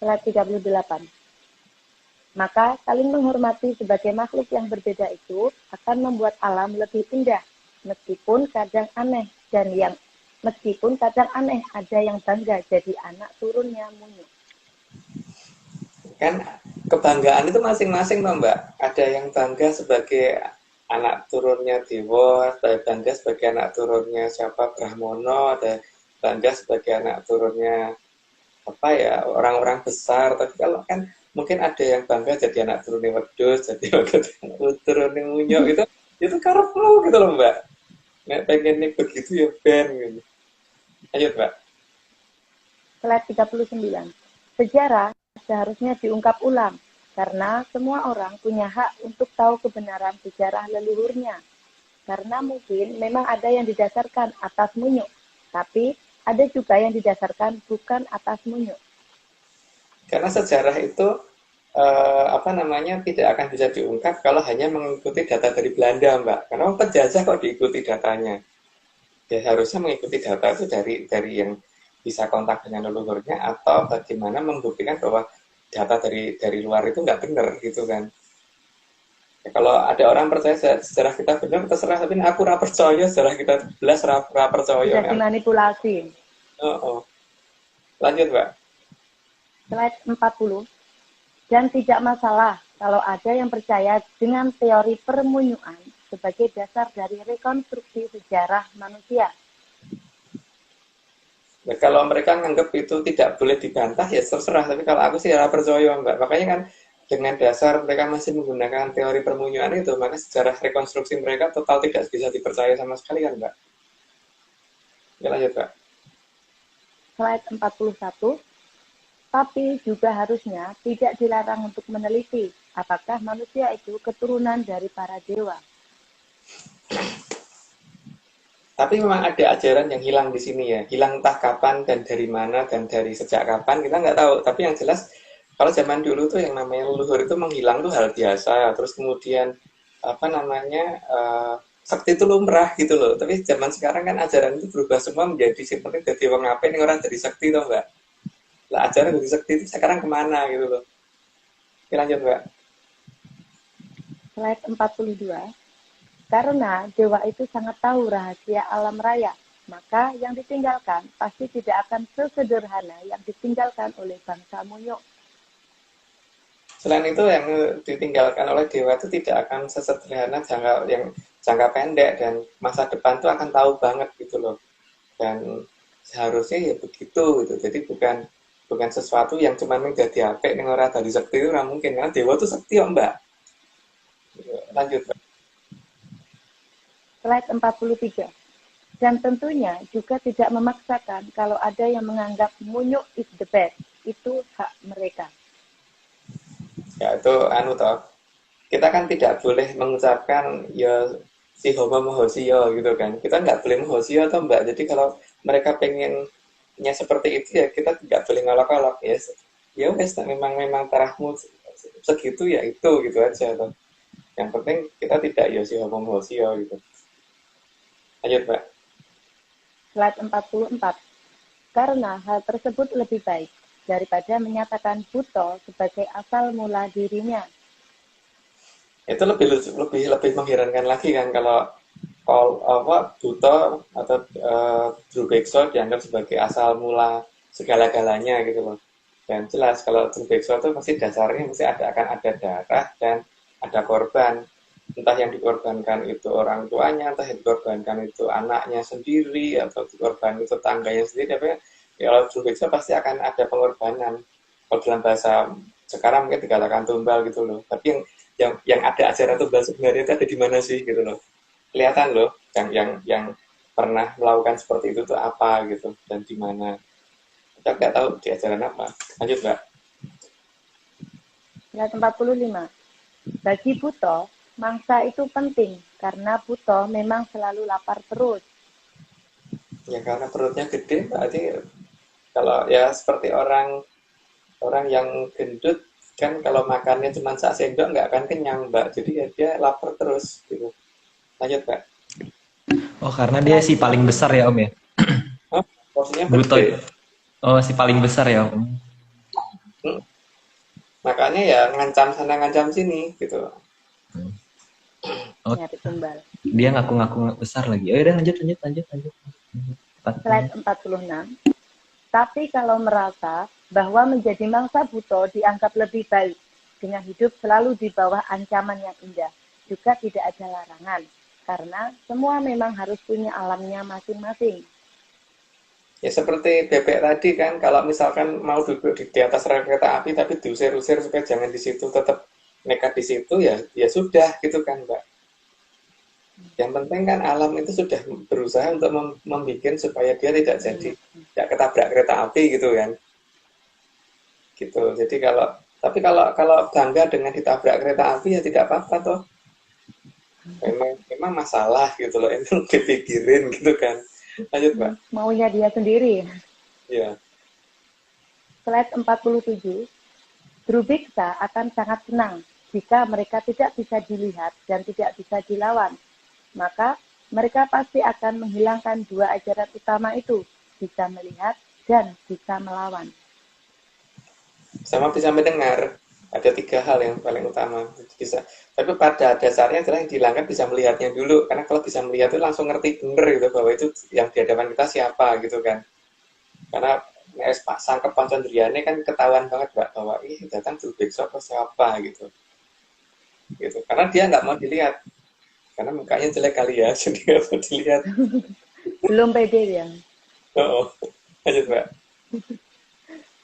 Slide 38. Maka saling menghormati sebagai makhluk yang berbeda itu akan membuat alam lebih indah, meskipun kadang aneh ada yang bangga jadi anak turunnya Munyuk. Kan kebanggaan itu masing-masing loh Mbak. Ada yang bangga sebagai anak turunnya Dewa, ada bangga sebagai anak turunnya siapa Brahmono, ada bangga sebagai anak turunnya apa ya orang-orang besar. Tapi kalau kan mungkin ada yang bangga jadi anak turunnya Wedus, jadi anak turunnya Munyuk, itu karepmu gitu loh Mbak. Nek pengen nih begitu ya ben gitu. Lanjut Mbak. Slide 39. Sejarah seharusnya diungkap ulang, karena semua orang punya hak untuk tahu kebenaran sejarah leluhurnya. Karena mungkin memang ada yang didasarkan atas Munyuk, tapi ada juga yang didasarkan bukan atas Munyuk. Karena sejarah itu tidak akan bisa diungkap kalau hanya mengikuti data dari Belanda Mbak. Karena penjajah kok diikuti datanya. Ya harusnya mengikuti data itu dari yang bisa kontak dengan leluhurnya atau bagaimana membuktikan bahwa data dari luar itu nggak benar gitu kan. Ya, kalau ada orang percaya sejarah kita benar terserah, tapi aku nggak percaya sejarah kita belas nggak percaya. Bisa dimanipulasi. Lanjut Mbak. Slide 40. Dan tidak masalah kalau ada yang percaya dengan teori permunyuan sebagai dasar dari rekonstruksi sejarah manusia. Ya, kalau mereka nganggap itu tidak boleh dibantah ya terserah, tapi kalau aku sih ya percaya Mbak. Makanya kan dengan dasar mereka masih menggunakan teori permunyuan itu, maka sejarah rekonstruksi mereka total tidak bisa dipercaya sama sekali kan Mbak. Ya lanjut Mbak. Slide 41. Tapi juga harusnya tidak dilarang untuk meneliti apakah manusia itu keturunan dari para dewa. Tapi memang ada ajaran yang hilang di sini ya. Hilang entah kapan dan dari mana dan dari sejak kapan kita nggak tahu. Tapi yang jelas kalau zaman dulu tuh yang namanya leluhur itu menghilang tuh hal biasa. Terus kemudian sakti itu lumrah gitu loh. Tapi zaman sekarang kan ajaran itu berubah semua menjadi seperti jadi wong ngapain orang jadi sakti tuh Mbak. Lah ajaran dari sakti itu sekarang kemana gitu loh. Oke, lanjut Mbak. Slide 42. Karena dewa itu sangat tahu rahasia alam raya, maka yang ditinggalkan pasti tidak akan sesederhana yang ditinggalkan oleh bangsa Munyuk. Selain itu yang ditinggalkan oleh dewa itu tidak akan sesederhana jangka pendek dan masa depan itu akan tahu banget gitu loh. Dan seharusnya ya begitu gitu. Jadi bukan sesuatu yang cuma menjadi apik ning ora dadi sekti itu ora mungkin, karena dewa itu sekti kok Mbak. Lanjut Mbak. Slide 43. Dan tentunya juga tidak memaksakan kalau ada yang menganggap Munyuk is the best. Itu hak mereka. Ya itu toh. Kita kan tidak boleh mengucapkan ya si homo mohosio gitu kan. Kita nggak boleh mohosio atau Mbak. Jadi kalau mereka pengennya seperti itu ya kita tidak boleh ngolok-ngolok ya. Ya wes memang tarahmu segitu ya itu gitu aja toh. Yang penting kita tidak ya si homo mohosio gitu. Lanjut Mbak. Slide 44. Karena hal tersebut lebih baik daripada menyatakan buta sebagai asal mula dirinya. Itu lebih mengherankan lagi kan kalau apa buta atau Drubekso dianggap sebagai asal mula segala-galanya gitu loh. Dan jelas kalau Drubekso itu pasti dasarnya mesti akan ada darah dan ada korban. Entah yang dikorbankan itu orang tuanya, entah yang dikorbankan itu anaknya sendiri, atau dikorbankan itu tangganya sendiri. Tapi kalau Drubekso pasti akan ada pengorbanan. Kalau dalam bahasa sekarang mungkin dikatakan tumbal gitu loh. Tapi yang ada ajaran tumbal sebenarnya itu ada di mana sih gitu loh. Kelihatan loh yang pernah melakukan seperti itu tuh apa gitu dan di mana. Kita nggak tahu di ajaran apa. Lanjut Mbak. Slide 45. Bagi buta, mangsa itu penting karena buta memang selalu lapar perut. Ya karena perutnya gede berarti kalau ya seperti orang yang gendut kan kalau makannya cuma sak sendok nggak akan kenyang Mbak. Jadi ya dia lapar terus gitu. Lanjut Mbak. Oh, karena dia si paling besar ya Om ya? Oh, porsinya Buto. gede. Oh, si paling besar ya Om. Makanya ya ngancam sana ngancam sini gitu. Oh, Nyari tumbal. dia ngaku-ngaku besar lagi. Oh, udah lanjut. Slide 46. Tapi kalau merasa bahwa menjadi mangsa buta dianggap lebih baik dengan hidup selalu di bawah ancaman yang indah, juga tidak ada larangan. Karena semua memang harus punya alamnya masing-masing. Ya seperti bebek tadi kan, kalau misalkan mau duduk di atas rel kereta api tapi diusir-usir supaya jangan di situ, tetap nekat di situ ya sudah gitu kan Mbak. Yang penting kan alam itu sudah berusaha untuk membuat supaya dia tidak ketabrak kereta api gitu kan. Gitu. Jadi kalau bangga dengan ditabrak kereta api ya tidak apa-apa toh. Memang masalah gitu loh, emang dipikirin gitu kan. Lanjut Mbak. Maunya dia sendiri. Ya. Slide 47. Drubiksa akan sangat senang jika mereka tidak bisa dilihat dan tidak bisa dilawan. Maka mereka pasti akan menghilangkan dua ajaran utama itu, bisa melihat dan bisa melawan. Sama bisa mendengar. Ada 3 hal yang paling utama bisa. Tapi pada dasarnya adalah yang dihilangkan bisa melihatnya dulu. Karena kalau bisa melihat itu langsung ngerti bener gitu bahwa itu yang di hadapan kita siapa gitu kan. Karena sangkep Pancandriane kan ketahuan banget Mbak bahwa datang Drubekso atau siapa gitu. Gitu. Karena dia nggak mau dilihat. Karena mukanya jelek kali ya, jadi nggak mau dilihat. Belum pede ya. Oh, lanjut Mbak.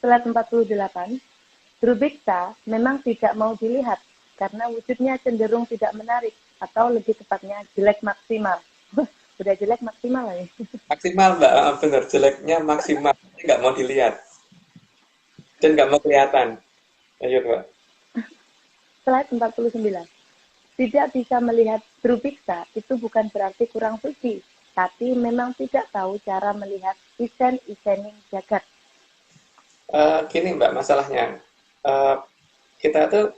Slide 48. Drubiksa memang tidak mau dilihat karena wujudnya cenderung tidak menarik atau lebih tepatnya jelek maksimal. Udah jelek maksimal ya. Maksimal Mbak, bener jeleknya maksimal, nggak mau dilihat dan nggak mau kelihatan. Lanjut Mbak. Slide 49. Tidak bisa melihat Drubiksa itu bukan berarti kurang suci, tapi memang tidak tahu cara melihat isen-isening jagat. Gini Mbak, masalahnya kita tuh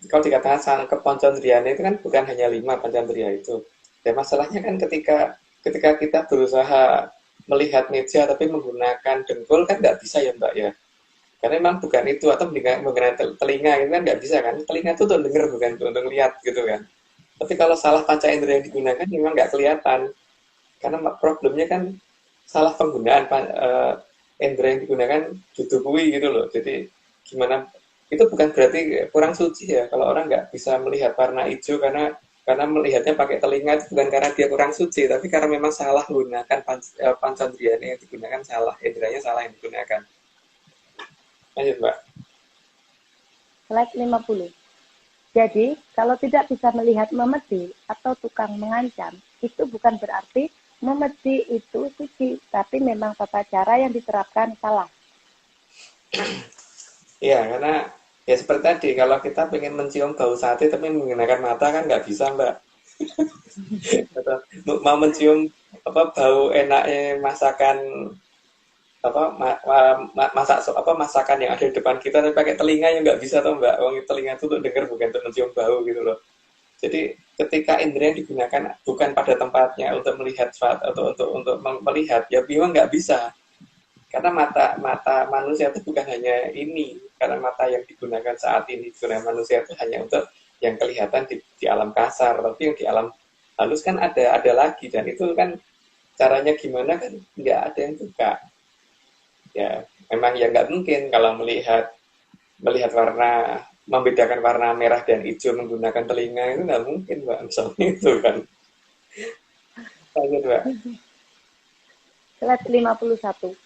kalau dikatakan sangkep Pancandriane itu kan bukan hanya 5 Pancandria itu. Dan masalahnya kan ketika kita berusaha melihat meja tapi menggunakan dengkul kan nggak bisa ya Mbak ya. Karena memang bukan itu, atau menggunakan telinga itu kan nggak bisa kan. Telinga itu untuk denger bukan untuk lihat gitu kan. Tapi kalau salah panca indera yang digunakan memang nggak kelihatan. Karena problemnya kan salah penggunaan indera yang digunakan dudukui gitu loh. Jadi gimana, itu bukan berarti kurang suci ya. Kalau orang nggak bisa melihat warna hijau karena melihatnya pakai telinga itu bukan karena dia kurang suci, tapi karena memang salah menggunakan pancandriane yang digunakan, salah inderanya salah yang digunakan. Lanjut Mbak. Slide 50. Jadi, kalau tidak bisa melihat memedi atau tukang mengancam, itu bukan berarti memedi itu suci, tapi memang tata cara yang diterapkan salah. Iya, karena ya seperti tadi, kalau kita pengen mencium bau sate tapi menggunakan mata kan nggak bisa Mbak. Atau mau mencium bau enaknya masakan masakan yang ada di depan kita tapi pakai telinga yang nggak bisa tuh Mbak. Wong telinga itu untuk dengar bukan untuk mencium bau gitu loh. Jadi ketika indera yang digunakan bukan pada tempatnya untuk melihat suatu atau untuk melihat, ya memang nggak bisa. Karena mata manusia itu bukan hanya ini, karena mata yang digunakan saat ini digunakan manusia itu hanya untuk yang kelihatan di alam kasar, tapi yang di alam halus kan ada lagi, dan itu kan caranya gimana kan nggak ada yang buka. Ya memang ya nggak mungkin kalau melihat warna, membedakan warna merah dan hijau menggunakan telinga itu nggak mungkin Mbak, misalnya itu kan. Lanjut Mbak. Slide 51.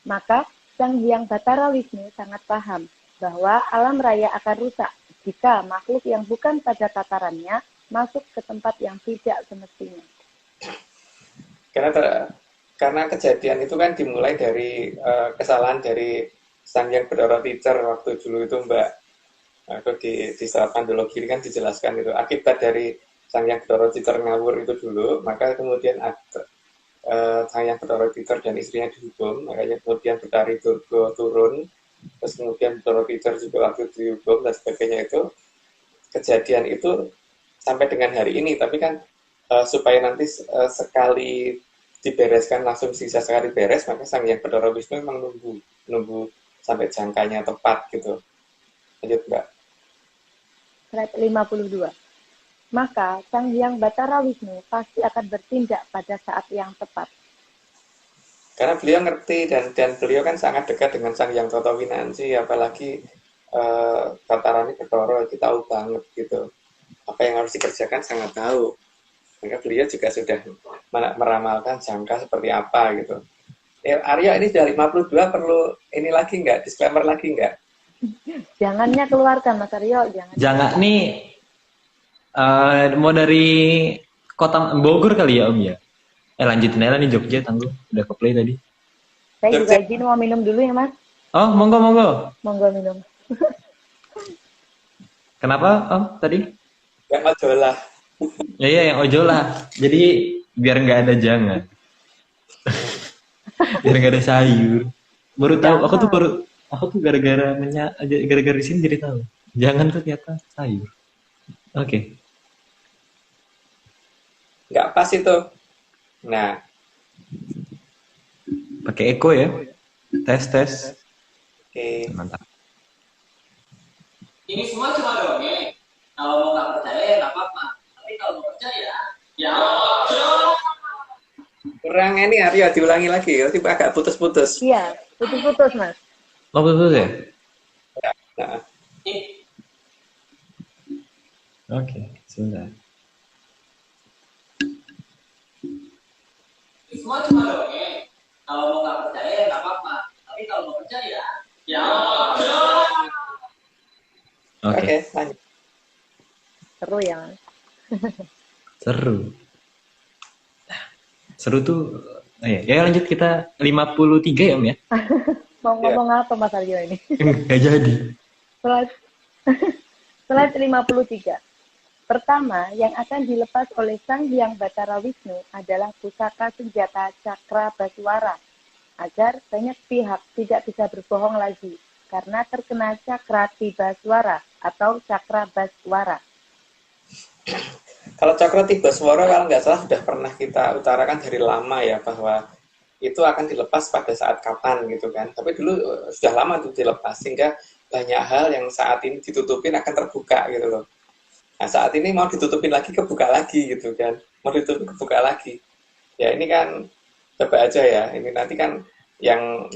Maka Sang Hyang Batara Wisnu sangat paham bahwa alam raya akan rusak jika makhluk yang bukan pada tatarannya masuk ke tempat yang tidak semestinya. Karena kejadian itu kan dimulai dari kesalahan dari Sang Hyang Batara Teacher waktu dulu itu Mbak. Atau di saat Pandologi kan dijelaskan itu akibat dari Sang Hyang Batara Teacher ngawur itu dulu, maka kemudian Sang Hyang Batara Teacher dan istrinya dihukum, makanya kemudian Betari Durga turun, terus kemudian Batara Teacher juga waktu dihukum dan sebagainya. Itu kejadian itu sampai dengan hari ini, tapi kan supaya nanti sekali dibereskan langsung sisa sekali beres, maka Sang Hyang Batara Wisnu memang nunggu sampai jangkanya tepat gitu. Lanjut Mbak. Slide 52. Maka Sang Hyang Batara Wisnu pasti akan bertindak pada saat yang tepat. Karena beliau ngerti dan beliau kan sangat dekat dengan Sang Hyang Toto Winanci, apalagi Tataran Bathara itu tahu banget gitu. Apa yang harus dikerjakan sangat tahu. Maka beliau juga sudah meramalkan jangka seperti apa gitu. Arya ini sudah 52, perlu ini lagi nggak? Disclaimer lagi nggak? Jangannya keluarkan Mas Aryo, Jangan nih mau dari kota Bogor kali ya Om ya. Lanjutin aja nih Jogja, tangguh. Udah ke play tadi. Saya juga izin mau minum dulu ya Mas. Oh, monggo. Monggo minum. Kenapa Om tadi? Yang majalah. Iya, yang ojolah. Jadi biar nggak ada jangan. Biar nggak ada sayur. Baru tahu, aku tuh gara-gara di sini jadi tahu. Jangan tuh ternyata sayur. Oke. Nggak pas itu. Nah. Pakai Eko ya. Tes. Oke. Mantap. Ini semua cuma dongeng. Kalau mau nggak percaya ya nggak apa-apa. Tapi kalau mau percaya, ya Kurang ini Aryo, diulangi lagi. Nanti agak putus-putus. Iya, putus-putus Mas. Oh, betul ya? Nah. Oke, sebentar. ini semua cuma dongeng. Kalau mau nggak percaya ya nggak apa-apa. Tapi kalau mau percaya, ya Oke, lanjut. Seru ya Mas. Seru tuh. Ya lanjut, kita 53 ya Om ya? Mau ngomong apa Mas Aryo ini? Nggak jadi. Slide 53. Pertama, yang akan dilepas oleh Sang Hyang Batara Wisnu adalah pusaka senjata Cakra Baswara, agar banyak pihak tidak bisa berbohong lagi, karena terkena Cakra Tibaswara atau Cakra Baswara. Kalau Cakra Tibaswara kalau nggak salah sudah pernah kita utarakan dari lama ya, bahwa itu akan dilepas pada saat kapan gitu kan. Tapi dulu sudah lama itu dilepas, sehingga banyak hal yang saat ini ditutupin akan terbuka gitu loh. Nah saat ini mau ditutupin lagi, kebuka lagi gitu kan. Mau ditutupin, kebuka lagi. Ya ini kan coba aja ya. Ini nanti kan yang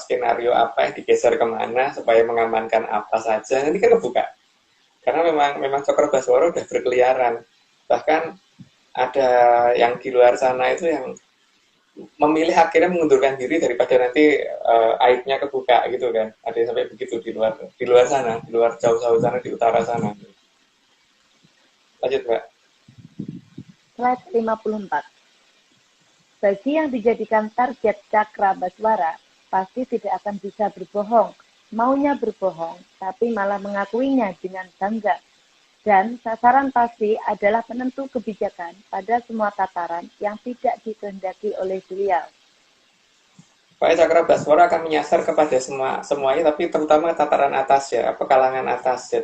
skenario apa yang digeser kemana supaya mengamankan apa saja, nanti kan kebuka. Karena memang Cakra Baswara udah berkeliaran. Bahkan ada yang di luar sana itu yang memilih akhirnya mengundurkan diri daripada nanti aibnya kebuka gitu kan. Ada yang sampai begitu di luar sana, di luar jauh-jauh sana, di utara sana. Lanjut Mbak. Slide 54. Bagi yang dijadikan target Cakra Baswara, pasti tidak akan bisa berbohong. Maunya berbohong, tapi malah mengakuinya dengan bangga. Dan sasaran pasti adalah penentu kebijakan pada semua tataran yang tidak dikehendaki oleh beliau. Pak Cakrabaswara akan menyasar kepada semuanya, tapi terutama tataran atas ya, pekalangan atas ya,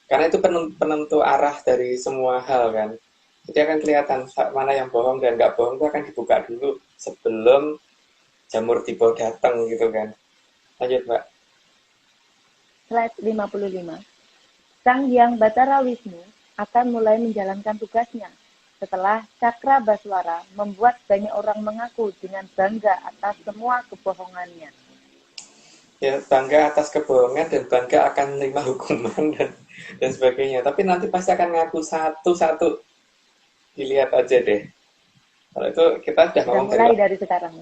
karena itu penentu arah dari semua hal kan. Jadi akan kelihatan mana yang bohong dan nggak bohong itu akan dibuka dulu sebelum jamur tiba datang gitu kan. Lanjut Mbak. Slide 55. Sang Hyang Batara Wisnu akan mulai menjalankan tugasnya setelah Cakrabaswara membuat banyak orang mengaku dengan bangga atas semua kebohongannya. Ya, bangga atas kebohongan dan bangga akan menerima hukuman dan sebagainya. Tapi nanti pasti akan ngaku satu-satu. Dilihat aja deh. Kalau itu kita sudah ngomong mulai dari sekarang.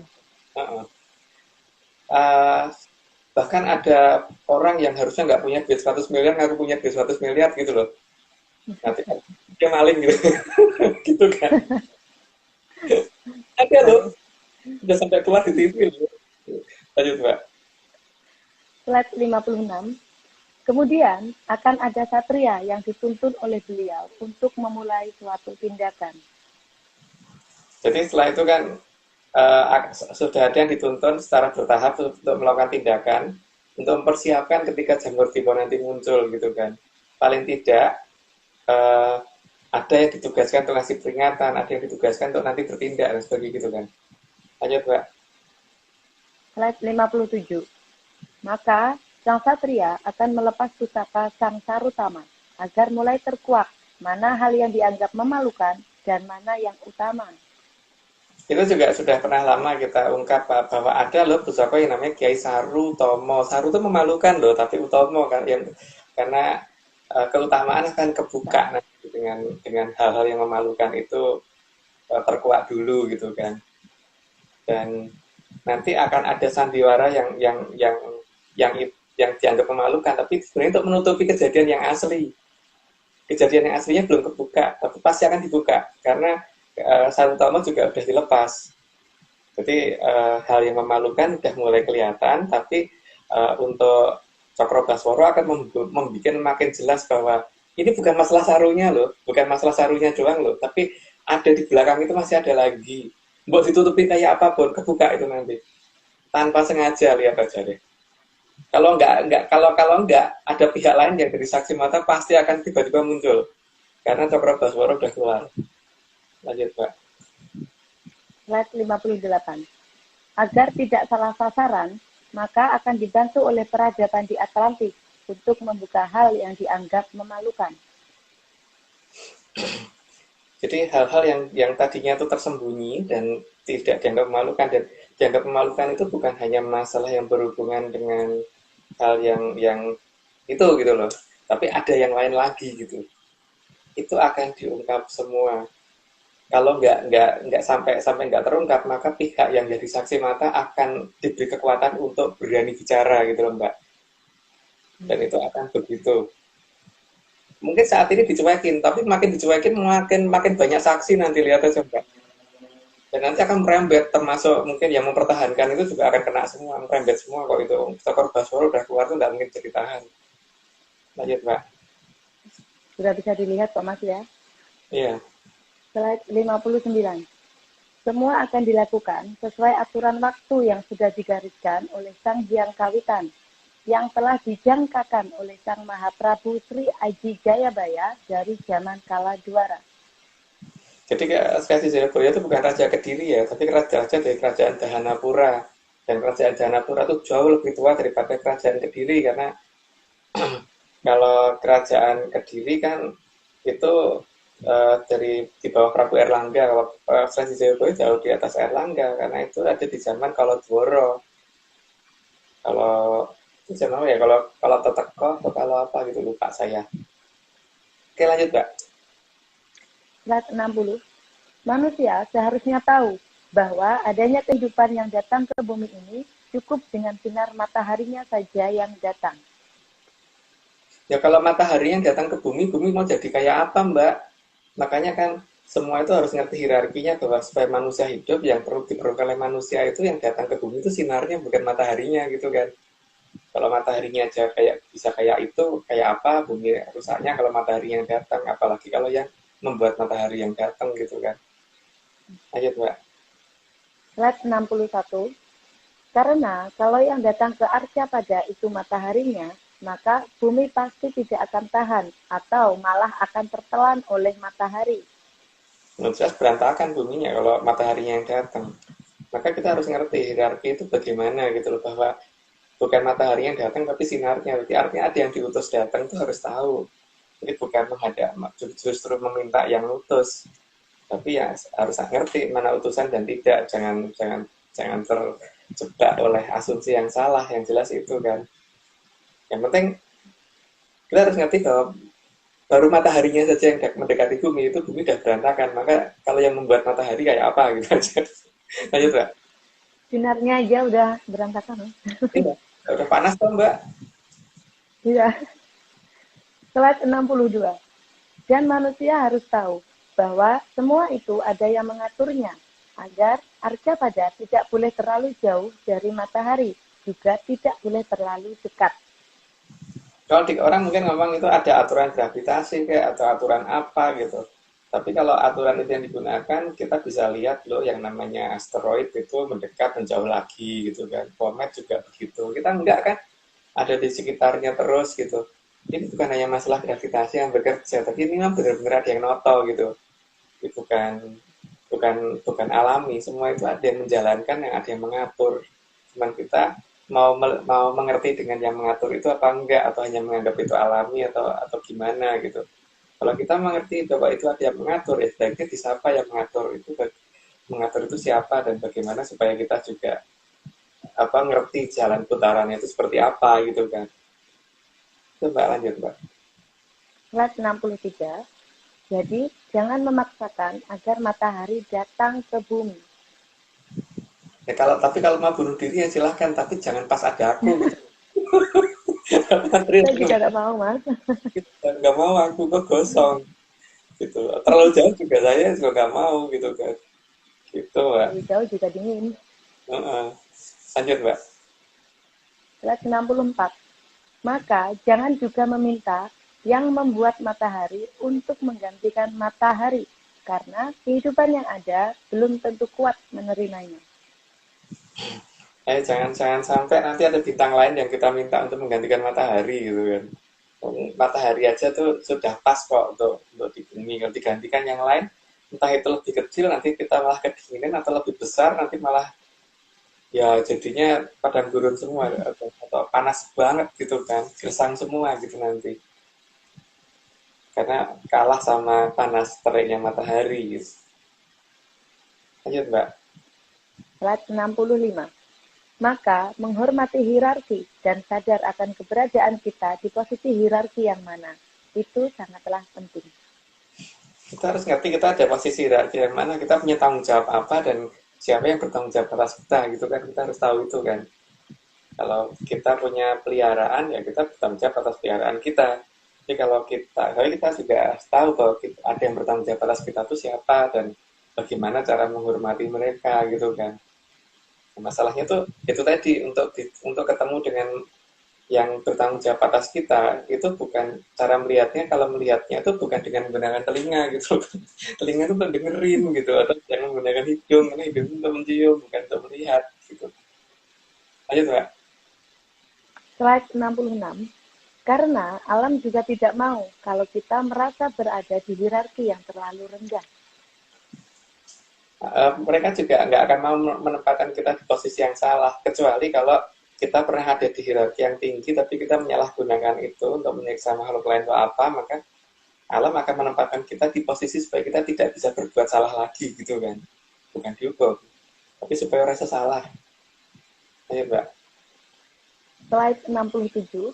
Bahkan ada orang yang harusnya nggak punya duit 100 miliar ngaku punya duit 100 miliar gitu loh. Nanti dia maling gitu. Gitu kan. Ada loh. Udah sampai keluar di TV loh. Lanjut Mbak. Slide 56. Kemudian akan ada satria yang dituntun oleh beliau untuk memulai suatu tindakan. Jadi setelah itu kan sudah ada yang dituntun secara bertahap untuk melakukan tindakan untuk mempersiapkan ketika jamur tiba nanti muncul gitu kan. Paling tidak ada yang ditugaskan untuk ngasih peringatan, ada yang ditugaskan untuk nanti bertindak dan sebagainya gitu kan. Lanjut Mbak. Slide 57. Maka sang satria akan melepas pusaka sang Sarutama agar mulai terkuak mana hal yang dianggap memalukan dan mana yang utama. Itu juga sudah pernah lama kita ungkap bahwa ada loh pusaka yang namanya Kiai Saru Tomo. Saru itu memalukan loh, tapi Utomo kan yang karena keutamaan akan kebuka nanti dengan hal-hal yang memalukan itu terkuak dulu gitu kan. Dan nanti akan ada sandiwara yang dianggap memalukan, tapi sebenarnya untuk menutupi kejadian yang asli. Kejadian yang aslinya belum kebuka, tapi pasti akan dibuka karena Sarutama juga sudah dilepas. Jadi hal yang memalukan sudah mulai kelihatan, tapi untuk Cakrabaswara akan membuat makin jelas bahwa ini bukan masalah sarunya loh, bukan masalah sarunya doang loh, tapi ada di belakang itu masih ada lagi. Buat ditutupi kayak apapun, kebuka itu nanti. Tanpa sengaja, lihat aja deh. Kalau enggak ada pihak lain yang dari saksi mata pasti akan tiba-tiba muncul karena Cakrabaswara sudah keluar. Lanjut Pak. Slide 58. Agar tidak salah sasaran, maka akan dibantu oleh peradaban di Atlantik untuk membuka hal yang dianggap memalukan. Jadi hal-hal yang tadinya itu tersembunyi dan tidak dianggap memalukan, dan dianggap memalukan itu bukan hanya masalah yang berhubungan dengan hal yang itu gitu loh, tapi ada yang lain lagi gitu. Itu akan diungkap semua. Kalau nggak sampai nggak terungkap, maka pihak yang jadi saksi mata akan diberi kekuatan untuk berani bicara gitu loh Mbak. Dan itu akan begitu. Mungkin saat ini dicuekin, tapi makin dicuekin makin banyak saksi nanti, lihat aja Mbak. Dan nanti akan merembet, termasuk mungkin yang mempertahankan itu juga akan kena semua, merembet semua kok itu. Cakrabaswara udah keluar tuh nggak mungkin bisa ditahan. Lanjut Mbak. Sudah bisa dilihat Pak Mas ya. Iya. Slide 59. Semua akan dilakukan sesuai aturan waktu yang sudah digariskan oleh Sang Hyang Kawitan, yang telah dijangkakan oleh Sang Mahaprabu Sri Aji Jayabaya dari zaman kala Dwara. Jadi Sri Jayabaya itu bukan raja Kediri ya, tapi raja dari kerajaan Dahanapura. Dan kerajaan Dahanapura itu jauh lebih tua daripada kerajaan Kediri, karena kalau kerajaan Kediri kan itu dari di bawah Prabu Erlangga. Kalau Sri Jayabaya jauh di atas Erlangga, karena itu ada di zaman Kalodwara. Kalau itu zaman apa ya? Kalau Teteko atau kalau apa gitu, lupa saya. Oke, lanjut Mbak. Slide 60. Manusia seharusnya tahu bahwa adanya kehidupan yang datang ke bumi ini cukup dengan sinar mataharinya saja yang datang. Ya kalau matahari yang datang ke bumi mau jadi kayak apa Mbak? Makanya kan semua itu harus ngerti hierarkinya, bahwa supaya manusia hidup yang perlu diperlukan oleh manusia itu yang datang ke bumi itu sinarnya, bukan mataharinya gitu kan. Kalau mataharinya aja kayak bisa kayak itu, kayak apa bumi rusaknya kalau matahari yang datang, apalagi kalau yang membuat matahari yang datang gitu kan. Lanjut, Mbak. Slide 61. Karena kalau yang datang ke Arcapada itu mataharinya, maka bumi pasti tidak akan tahan atau malah akan tertelan oleh matahari. Jelas berantakan buminya kalau mataharinya yang datang. Maka kita harus ngerti hierarki itu bagaimana gitu loh, bahwa bukan matahari yang datang tapi sinarnya. Berarti artinya ada yang diutus datang itu harus tahu. Jadi bukan menghadap, justru meminta yang utus. Tapi ya harus ngerti mana utusan dan tidak. Jangan terjebak oleh asumsi yang salah. Yang jelas itu kan. Yang penting kita harus ngerti bahwa baru mataharinya saja yang mendekati bumi itu bumi sudah berantakan. Maka kalau yang membuat matahari kayak apa gitu aja. Lanjut, Mbak. Sinarnya aja udah berantakan. Iya, udah panas tuh, Mbak. Iya. Slide 62. Dan manusia harus tahu bahwa semua itu ada yang mengaturnya, agar Arcapada tidak boleh terlalu jauh dari matahari, juga tidak boleh terlalu dekat. Kalau di orang mungkin ngomong itu ada aturan gravitasi kayak atau aturan apa gitu. Tapi kalau aturan itu yang digunakan, kita bisa lihat loh yang namanya asteroid itu mendekat menjauh lagi gitu kan. Komet juga begitu. Kita enggak kan ada di sekitarnya terus gitu. Ini bukan hanya masalah gravitasi yang bekerja, tapi ini memang benar-benar ada yang noto gitu. Ini bukan alami, semua itu ada yang menjalankan, yang ada yang mengatur. Cuman kita mau mengerti dengan yang mengatur itu apa enggak, atau hanya menganggap itu alami atau gimana gitu. Kalau kita mengerti bahwa itu ada yang mengatur, ya sebaiknya disapa yang mengatur itu siapa dan bagaimana supaya kita juga ngerti jalan putarannya itu seperti apa gitu kan. Itu Mbak, lanjut Mbak. Slide 63. Jadi, jangan memaksakan agar matahari datang ke bumi. Ya, tapi kalau mau bunuh diri ya silahkan, tapi jangan pas ada aku. Saya juga nggak mau, Mas. Nggak mau, aku kok gosong. Gitu. Terlalu jauh juga saya juga nggak mau gitu kan. Gitu, Mbak. Lebih jauh juga dingin. Lanjut, Mbak. Slide 64. Maka jangan juga meminta yang membuat matahari untuk menggantikan matahari, karena kehidupan yang ada belum tentu kuat menerimanya. Jangan sampai nanti ada bintang lain yang kita minta untuk menggantikan matahari gitu kan. Matahari aja tuh sudah pas kok untuk di bumi. Kalau digantikan yang lain, entah itu lebih kecil nanti kita malah kedinginan, atau lebih besar nanti malah ya jadinya padang gurun semua, atau panas banget gitu kan, gersang semua gitu nanti. Karena kalah sama panas teriknya matahari gitu. Lanjut, Mbak. Slide 65. Maka menghormati hierarki dan sadar akan keberadaan kita di posisi hierarki yang mana, itu sangatlah penting. Kita harus ngerti kita ada posisi hierarki yang mana, kita punya tanggung jawab apa, dan siapa yang bertanggung jawab atas kita gitu kan. Kita harus tahu itu kan. Kalau kita punya peliharaan, ya kita bertanggung jawab atas peliharaan kita. Jadi kalau kita juga tahu bahwa ada yang bertanggung jawab atas kita itu siapa dan bagaimana cara menghormati mereka gitu kan. Masalahnya tuh itu tadi, untuk ketemu dengan yang bertanggung jawab atas kita, itu bukan cara melihatnya. Kalau melihatnya itu bukan dengan menggunakan telinga gitu. Telinga itu untuk dengerin gitu, atau jangan menggunakan hidung, karena hidung itu untuk mencium, bukan untuk melihat gitu. Lanjut, Mbak. Slide 66. Karena alam juga tidak mau kalau kita merasa berada di hierarki yang terlalu rendah. Mereka juga nggak akan mau menempatkan kita di posisi yang salah, kecuali kalau kita pernah ada di hierarki yang tinggi tapi kita menyalahgunakan itu untuk menyiksa makhluk lain atau apa, maka alam akan menempatkan kita di posisi supaya kita tidak bisa berbuat salah lagi gitu kan, bukan dihukum tapi supaya rasa salah. Ayo, Mbak. Slide 67.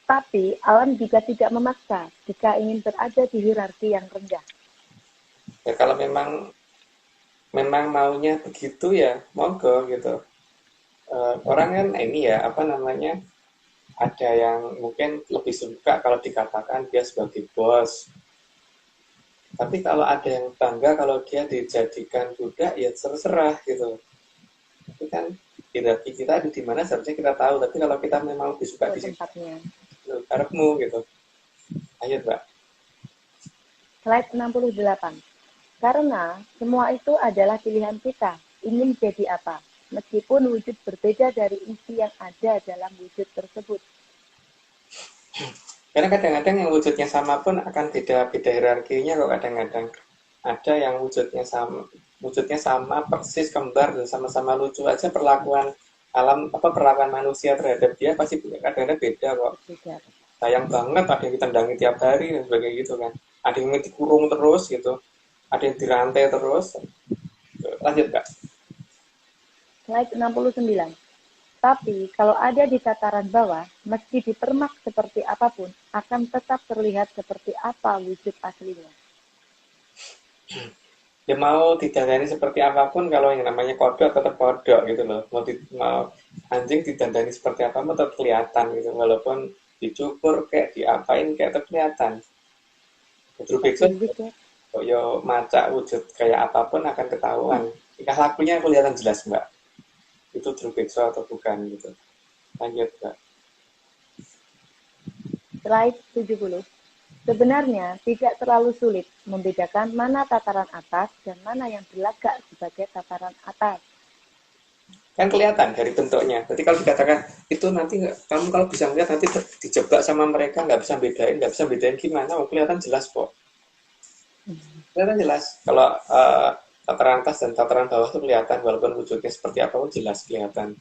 Tapi alam juga tidak memaksa jika ingin berada di hierarki yang rendah. Ya kalau memang maunya begitu ya monggo gitu. Orang kan ini ya ada yang mungkin lebih suka kalau dikatakan dia sebagai bos. Tapi kalau ada yang bangga kalau dia dijadikan budak, ya terserah gitu. Tapi kan hierarki kita ada di mana seharusnya kita tahu. Tapi kalau kita memang lebih suka di sini, tempatnya. karepmu gitu. Ayo Mbak. Slide 68. Karena semua itu adalah pilihan kita, ingin jadi apa, meskipun wujud berbeda dari isi yang ada dalam wujud tersebut. Karena kadang-kadang yang wujudnya sama pun akan beda hierarkinya kok kadang-kadang. Ada yang wujudnya sama persis kembar dan sama-sama lucu aja perlakuan perlakuan manusia terhadap dia pasti kadang-kadang beda kok. Beda. Sayang banget ada yang ditendangi tiap hari dan sebagainya gitu kan. Ada yang dikurung terus gitu. Ada yang dirantai terus. Lanjut Kak. Slide 69. Tapi kalau ada di tataran bawah, meski dipermak seperti apapun, akan tetap terlihat seperti apa wujud aslinya. Ya mau didandani seperti apapun, kalau yang namanya kodok tetap kodok gitu loh. Mau anjing didandani seperti apa tetap kelihatan gitu, walaupun dicukur kayak diapain kayak tetap kelihatan. Drew Bigson kok yo maca wujud kayak apapun akan ketahuan. Tingkah lakunya kelihatan jelas Mbak. Itu Drew Bigson atau bukan gitu. Lanjut Mbak. Slide 70. Sebenarnya tidak terlalu sulit membedakan mana tataran atas dan mana yang berlagak sebagai tataran atas. Kan kelihatan dari bentuknya. Jadi kalau dikatakan itu nanti kamu kalau bisa melihat nanti dijebak sama mereka nggak bisa bedain gimana? Oh, kelihatan jelas kok. Kelihatan jelas. Kalau tataran atas dan tataran bawah itu kelihatan walaupun wujudnya seperti apa pun jelas kelihatan.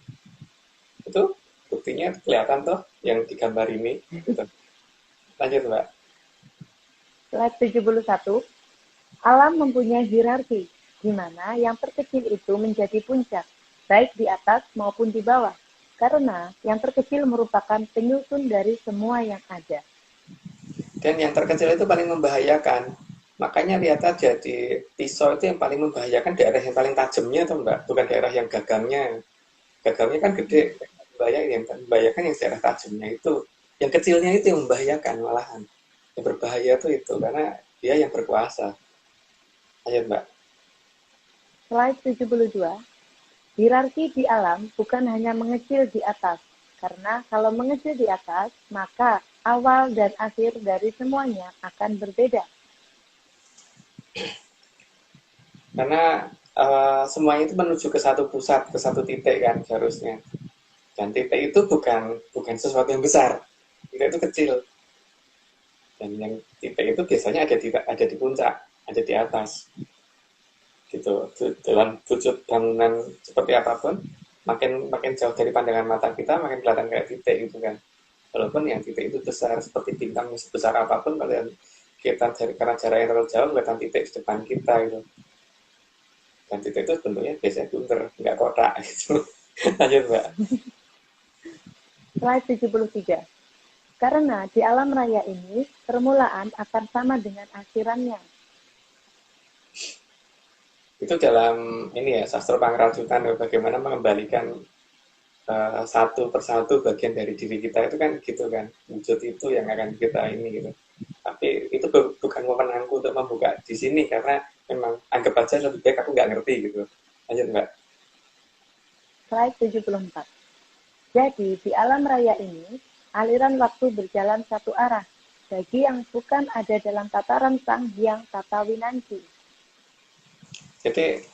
Itu buktinya kelihatan toh yang digambar ini. Gitu. Lanjut Mbak. Slide 71. Alam mempunyai hierarki, di mana yang terkecil itu menjadi puncak, baik di atas maupun di bawah, karena yang terkecil merupakan penyusun dari semua yang ada. Dan yang terkecil itu paling membahayakan. Makanya lihat aja di pisau itu yang paling membahayakan daerah yang paling tajamnya tuh Mbak, bukan daerah yang gagangnya. Gagangnya kan gede, yang membahayakan yang daerah tajamnya itu. Yang kecilnya itu yang membahayakan malahan. Yang berbahaya itu karena dia yang berkuasa. Ayo Mbak. Slide 72. Hierarki di alam bukan hanya mengecil di atas, karena kalau mengecil di atas, maka awal dan akhir dari semuanya akan berbeda. Karena semuanya itu menuju ke satu pusat, ke satu titik kan seharusnya. Dan titik itu bukan sesuatu yang besar. Titik itu kecil. Dan yang titik itu biasanya ada di puncak, ada di atas. Gitu. Dalam wujud bangunan seperti apapun, makin jauh dari pandangan mata kita, makin kelihatan kayak titik gitu kan. Walaupun yang titik itu besar, seperti bintang sebesar apapun, kalian kita karena jarak yang terlalu jauh, kelihatan titik di depan kita gitu. Dan titik itu bentuknya biasanya bunter, nggak kotak gitu. Lanjut Mbak. Slide 73. Karena di alam raya ini, permulaan akan sama dengan akhirannya. Itu dalam ini ya, sastra pangerajutan, bagaimana mengembalikan satu persatu bagian dari diri kita itu kan gitu kan. Wujud itu yang akan kita ini gitu. Tapi itu bukan wewenangku untuk membuka di sini karena memang anggap aja lebih baik aku nggak ngerti gitu. Lanjut Mbak. Slide 74. Jadi di alam raya ini, aliran waktu berjalan satu arah, bagi yang bukan ada dalam tataran Sang Hyang Tata Winanci. Jadi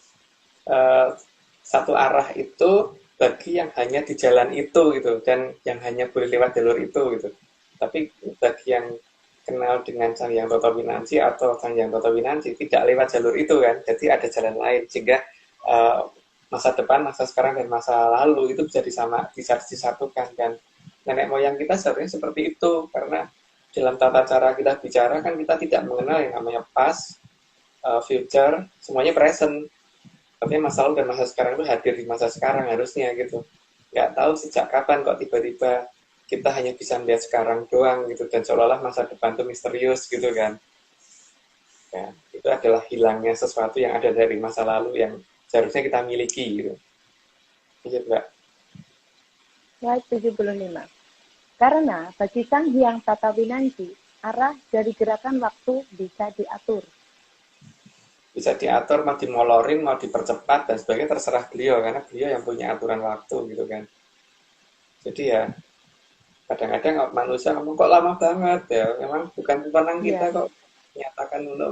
satu arah itu bagi yang hanya di jalan itu gitu dan yang hanya boleh lewat jalur itu gitu. Tapi bagi yang kenal dengan Sang Hyang Tata Winanci atau Sang Hyang Tata Winanci tidak lewat jalur itu kan, jadi ada jalan lain sehingga masa depan, masa sekarang dan masa lalu itu bisa disatukan kan. Nenek moyang kita sebenarnya seperti itu karena dalam tata cara kita bicara kan kita tidak mengenal yang namanya past, future, semuanya present. Artinya masa lalu dan masa sekarang itu hadir di masa sekarang harusnya gitu. Nggak tahu sejak kapan kok tiba-tiba kita hanya bisa melihat sekarang doang gitu dan seolah-olah masa depan itu misterius gitu kan. Ya, itu adalah hilangnya sesuatu yang ada dari masa lalu yang seharusnya kita miliki gitu. Iya, Mbak. Slide 75. Karena bagi Sang Hyang Tata Winanci, arah dari gerakan waktu bisa diatur. Bisa diatur, mau dimolorin, mau dipercepat dan sebagainya terserah beliau karena beliau yang punya aturan waktu gitu kan. Jadi ya kadang-kadang manusia ngomong kok lama banget ya, memang bukan wewenang kita Iya. kok menyatakan untuk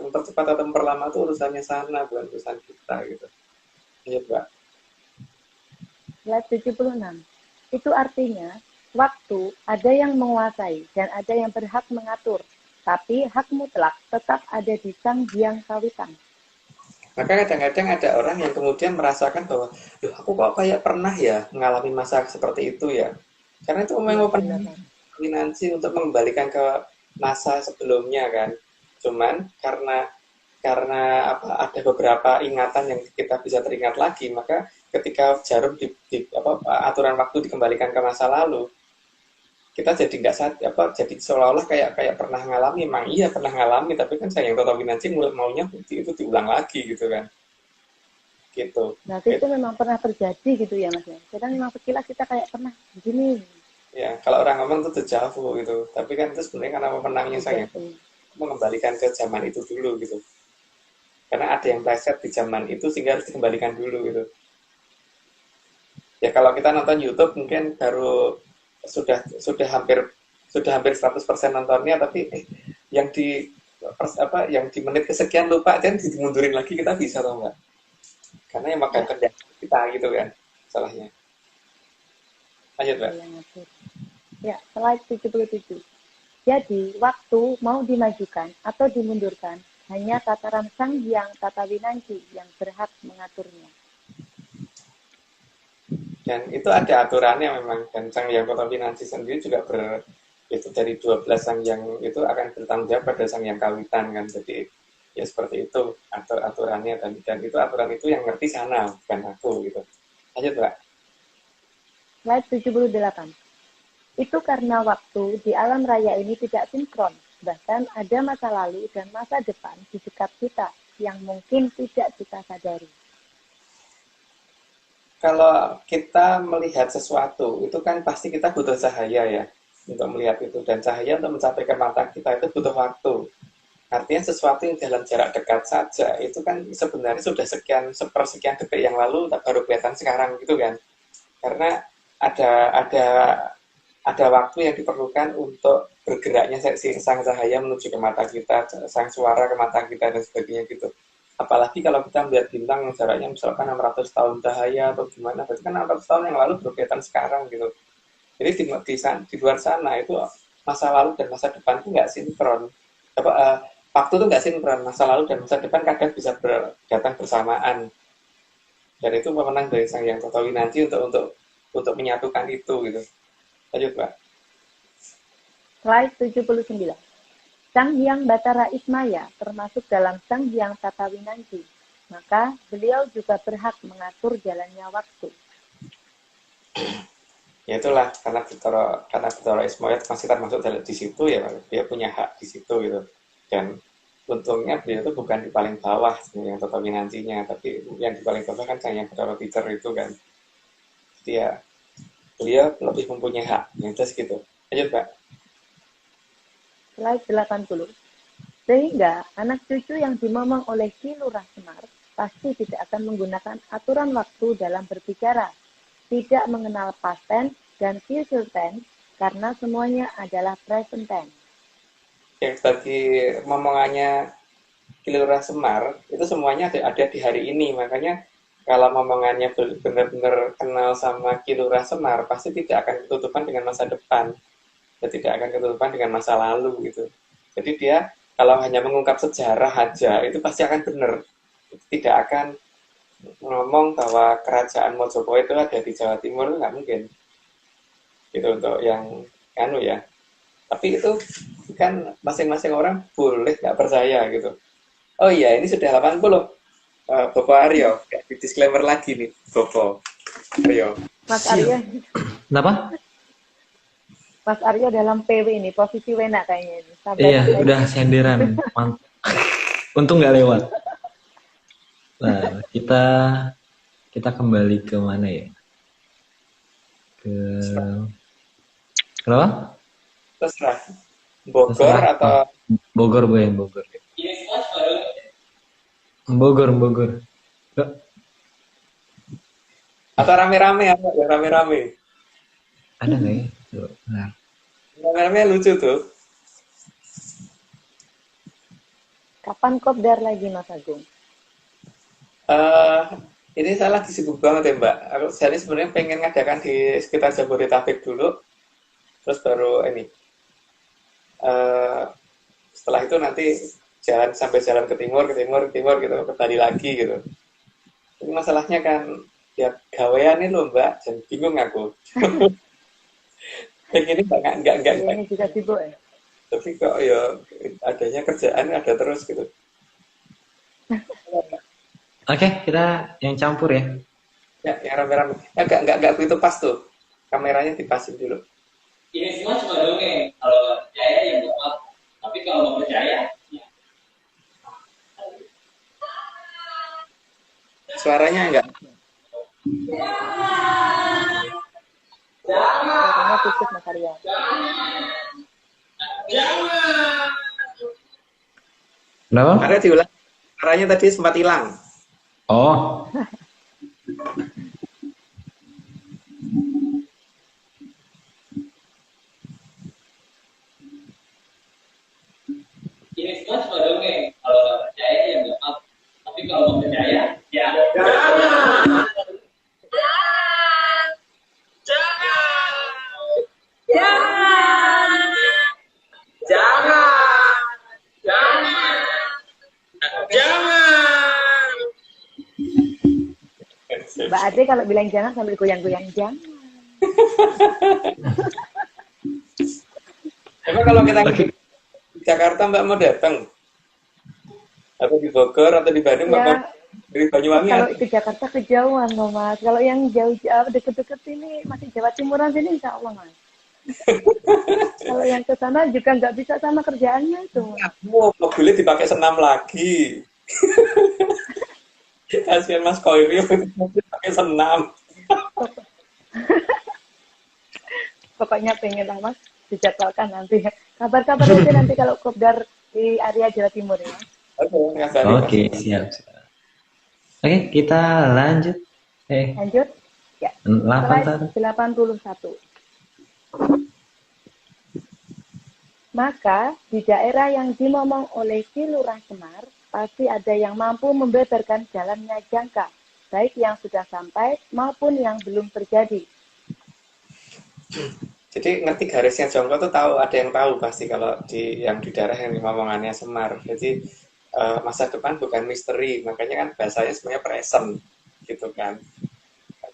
mempercepat atau memperlama itu urusannya sana, bukan urusan kita gitu. Iya, Mbak. Slide 76. Itu artinya, waktu ada yang menguasai dan ada yang berhak mengatur, tapi hak mutlak tetap ada di Sang Hyang Kawitan. Maka kadang-kadang ada orang yang kemudian merasakan bahwa, loh aku kok kayak pernah ya mengalami masa seperti itu ya. Karena itu Iya, memang benar. dominansi untuk mengembalikan ke masa sebelumnya kan. Cuman karena ada beberapa ingatan yang kita bisa teringat lagi, maka ketika jarum aturan waktu dikembalikan ke masa lalu, kita jadi nggak jadi seolah-olah kayak pernah ngalami, emang iya pernah ngalami, tapi kan sayang Toto Winanci maunya itu diulang lagi gitu kan, gitu. Berarti itu memang pernah terjadi gitu ya Mas ya. Kadang memang sekilas kita kayak pernah begini. Ya kalau orang ngomong itu deja vu gitu, tapi kan itu sebenarnya karena pemenangnya sayang mengembalikan ke zaman itu dulu gitu, karena ada yang pleset di zaman itu sehingga harus dikembalikan dulu gitu. Ya kalau kita nonton YouTube mungkin baru sudah hampir 100% nontonnya, tapi yang yang di menit kesekian lupa dan dimundurin lagi kita bisa atau enggak? Karena yang makan kerja kita gitu kan salahnya. Lanjut, Mbak. Ya, slide 77. Jadi, waktu mau dimajukan atau dimundurkan hanya tataran Sang Hyang Tatawinanci yang berhak mengaturnya. Dan itu ada aturannya memang, dan Sang Hyang Tatawinanci sendiri juga itu dari 12 Sang Hyang itu akan bertanggung jawab pada Sang Hyang Kawitan kan. Jadi ya seperti itu aturannya, dan itu aturan itu yang ngerti sana bukan aku gitu. Lanjut, Mbak. Slide 78. Itu karena waktu di alam raya ini tidak sinkron, bahkan ada masa lalu dan masa depan di dekat kita yang mungkin tidak kita sadari. Kalau kita melihat sesuatu, itu kan pasti kita butuh cahaya ya untuk melihat itu, dan cahaya untuk mencapai ke mata kita itu butuh waktu. Artinya sesuatu yang dalam jarak dekat saja itu kan sebenarnya sudah sepersekian detik yang lalu baru kelihatan sekarang gitu kan. Karena ada waktu yang diperlukan untuk bergeraknya sang cahaya menuju ke mata kita, sang suara ke mata kita dan sebagainya gitu. Apalagi kalau kita melihat bintang yang jaraknya misalkan 600 tahun cahaya atau gimana, berarti kan 600 tahun yang lalu berkaitan sekarang gitu. Jadi di luar sana itu masa lalu dan masa depan itu nggak sinkron. Waktu itu nggak sinkron, masa lalu dan masa depan kadang bisa datang bersamaan. Dan itu pemenang dari Sang Hyang Tatawinanci untuk menyatukan itu gitu. Lanjut, Mbak. Slide 79. Sang Hyang Batara Ismaya termasuk dalam Sang Hyang Tatawinanci, maka beliau juga berhak mengatur jalannya waktu. Ya itulah karena Batara Ismaya masih termasuk di situ ya, dia punya hak di situ gitu. Dan untungnya beliau itu bukan di paling bawah yang Tatawinanci-nya, tapi yang di paling bawah kan Sang Hyang Batara Teacher itu kan. Jadi ya beliau lebih mempunyai hak, yang jelas gitu. Lanjut, Mbak. Slide 80. Sehingga anak cucu yang dimomong oleh Ki Lurah Semar pasti tidak akan menggunakan aturan waktu dalam berbicara, tidak mengenal past tense dan future tense karena semuanya adalah present tense. Yang bagi momongannya Ki Lurah Semar itu semuanya ada di hari ini, makanya kalau momongannya benar-benar kenal sama Ki Lurah Semar pasti tidak akan ketutupan dengan masa depan. Dan tidak akan ketutupan dengan masa lalu gitu. Jadi dia kalau hanya mengungkap sejarah aja itu pasti akan benar. Tidak akan ngomong bahwa kerajaan Mojokerto itu ada di Jawa Timur, nggak mungkin. Gitu untuk yang ya. Tapi itu kan masing-masing orang boleh nggak percaya gitu. Oh iya, ini sudah 80. Bapak Aryo, di disclaimer lagi nih, Bapak Aryo. Mas Aryo. Kenapa? Mas Aryo dalam PW ini, posisi wena kayaknya ini. Iya, udah senderan. Untung nggak lewat. Nah, kita kembali ke mana ya? Kenapa? Terserah. Bogor atau Bogor, Bogor. Ini semua baru Bogor, Bogor. Kok Atau rame-rame apa ya rame-rame. ada nggak ya? Tuh, bentar. Rame-rame lucu tuh. Kapan kopdar lagi Mas Agung? eh ini saya lagi sibuk banget ya Mbak. Saya ini sebenarnya pengen ngadakan di sekitar Jabodetabek dulu, terus baru ini. eh Setelah itu nanti jalan sampai jalan ke timur gitu, ke Bali lagi gitu. Tapi masalahnya kan ya gawean ini loh Mbak, dan bingung aku. Pengen ini Ya, ini juga sibuk ya. tapi kok ya adanya kerjaan ada terus gitu. Oke, kita yang campur ya. Ya, yang rame-rame. Ya, nggak begitu pas tuh. Kameranya dipasin dulu. Ini semua cuma dongeng. Kalau nggak percaya ya nggak apa. Tapi kalau nggak percaya, ya. Suaranya nggak. Suaranya putus Mas Arya. Jangan. Kenapa? Karena diulang. Suaranya tadi sempat hilang. Oh, Ini semua cuma dongeng. Kalau nggak percaya ya nggak apa. Tapi kalau nggak percaya, ya. Jangan. Mbak Ade kalau bilang jangan sambil goyang-goyang jangan. Emang kalau kita oke. di Jakarta Mbak mau datang? Atau di Bogor atau di Bandung Mbak mau Ya, dari Banyuwangi? kalau itu Jakarta kejauhan loh Mas. Kalau yang jauh-jauh deket-deket ini masih Jawa Timuran sini insya Allah Mas. Kalau yang ke sana juga nggak bisa sama kerjaannya itu. Mas. Wow, mobilnya dipakai senam lagi. Kasihan Mas Koiri mobil pakai senam. Pokoknya pengen lah Mas dijadwalkan nanti. Kabar-kabar aja nanti kalau kopdar di area Jawa Timur ya. Mas. Oke, ngabari, Mas. Oke, siap, siap. Oke, kita lanjut. Lanjut. Ya. 81. Slide 81. Maka di daerah yang dimomong oleh Ki Lurah Semar, pasti ada yang mampu membeberkan jalannya jangka, baik yang sudah sampai maupun yang belum terjadi. Jadi ngerti garisnya jongkok tuh tahu, ada yang tahu pasti kalau di yang di daerah yang ngomongannya Semar. Jadi masa depan bukan misteri, makanya kan bahasanya sebenarnya present gitu kan.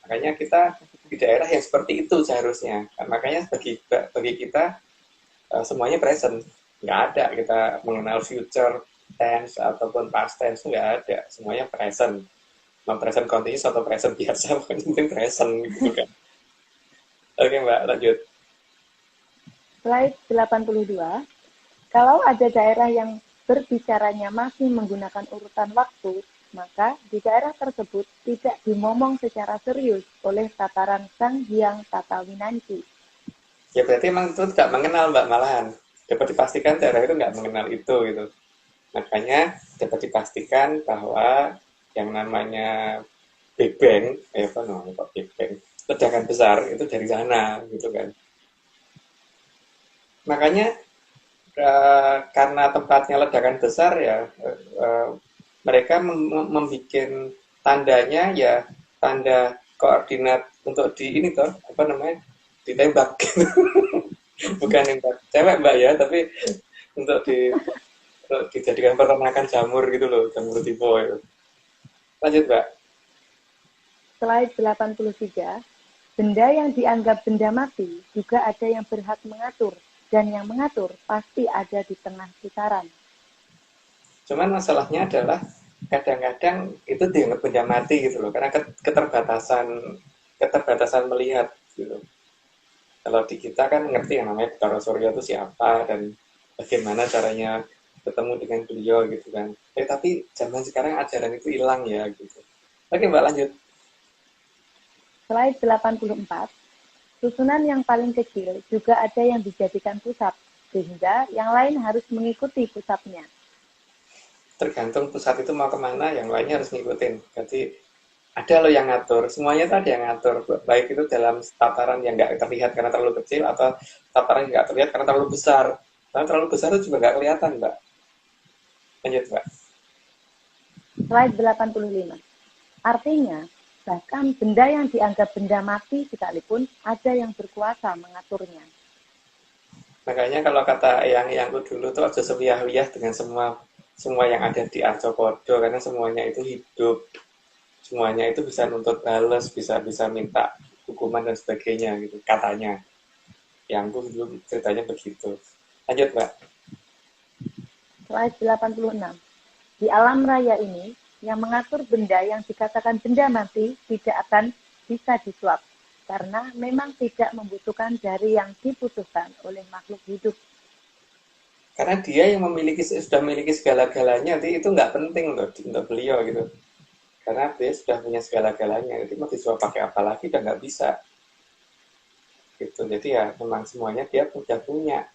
Makanya kita di daerah yang seperti itu seharusnya. Makanya bagi kita semuanya present, nggak ada kita mengenal future tense ataupun past tense, nggak ada, semuanya present. Mau present continuous atau present biasa, pokoknya penting present gitu kan. Oke Mbak, lanjut. Slide 82. Kalau ada daerah yang berbicaranya masih menggunakan urutan waktu, maka di daerah tersebut tidak dimomong secara serius oleh tataran Sang Hyang Tatawinanci. Ya berarti emang itu tidak mengenal Mbak malahan. Dapat dipastikan daerah itu nggak mengenal itu gitu. Makanya dapat dipastikan bahwa yang namanya Big Bang, apa namanya kok Big Bang, ledakan besar itu dari sana gitu kan. Makanya karena tempatnya ledakan besar ya mereka membuat tandanya ya tanda koordinat untuk di ini toh apa namanya ditembak bukan nembak cewek Mbak ya tapi untuk dijadikan peternakan jamur gitu loh, jamur tipe itu. Lanjut Mbak. Slide 83. Benda yang dianggap benda mati juga ada yang berhak mengatur, dan yang mengatur pasti ada di tengah kisaran. Cuman masalahnya adalah kadang-kadang itu dianggap benda mati gitu loh, karena keterbatasan melihat gitu. Kalau di kita kan ngerti yang namanya Bathara Surya itu siapa dan bagaimana caranya ketemu dengan beliau gitu kan. Tapi zaman sekarang ajaran itu hilang ya gitu. Oke Mbak, lanjut. Slide 84. Susunan yang paling kecil juga ada yang dijadikan pusat, sehingga yang lain harus mengikuti pusatnya. tergantung pusat itu mau kemana, yang lainnya harus ngikutin. Jadi ada loh yang ngatur, semuanya tuh ada yang ngatur, baik itu dalam tataran yang nggak terlihat karena terlalu kecil, atau tataran yang nggak terlihat karena terlalu besar. Karena terlalu besar itu juga nggak kelihatan, Mbak. Lanjut, Mbak. Slide 85. Artinya, bahkan benda yang dianggap benda mati sekalipun ada yang berkuasa mengaturnya. Makanya kalau kata yang dulu tuh aja sewiyah-wiyah dengan semua yang ada di Arcopodo, karena semuanya itu hidup, semuanya itu bisa nuntut balas, bisa minta hukuman dan sebagainya gitu katanya. Yang dulu ceritanya begitu. Lanjut, Mbak. Slide 86. Di alam raya ini, yang mengatur benda yang dikatakan benda mati tidak akan bisa disuap, karena memang tidak membutuhkan dari yang dibutuhkan oleh makhluk hidup. Karena dia yang sudah memiliki segala-galanya, jadi itu nggak penting loh untuk beliau gitu. Karena dia sudah punya segala-galanya, jadi mau disuap pakai apa lagi dan nggak bisa. Gitu. Jadi ya memang semuanya dia sudah punya.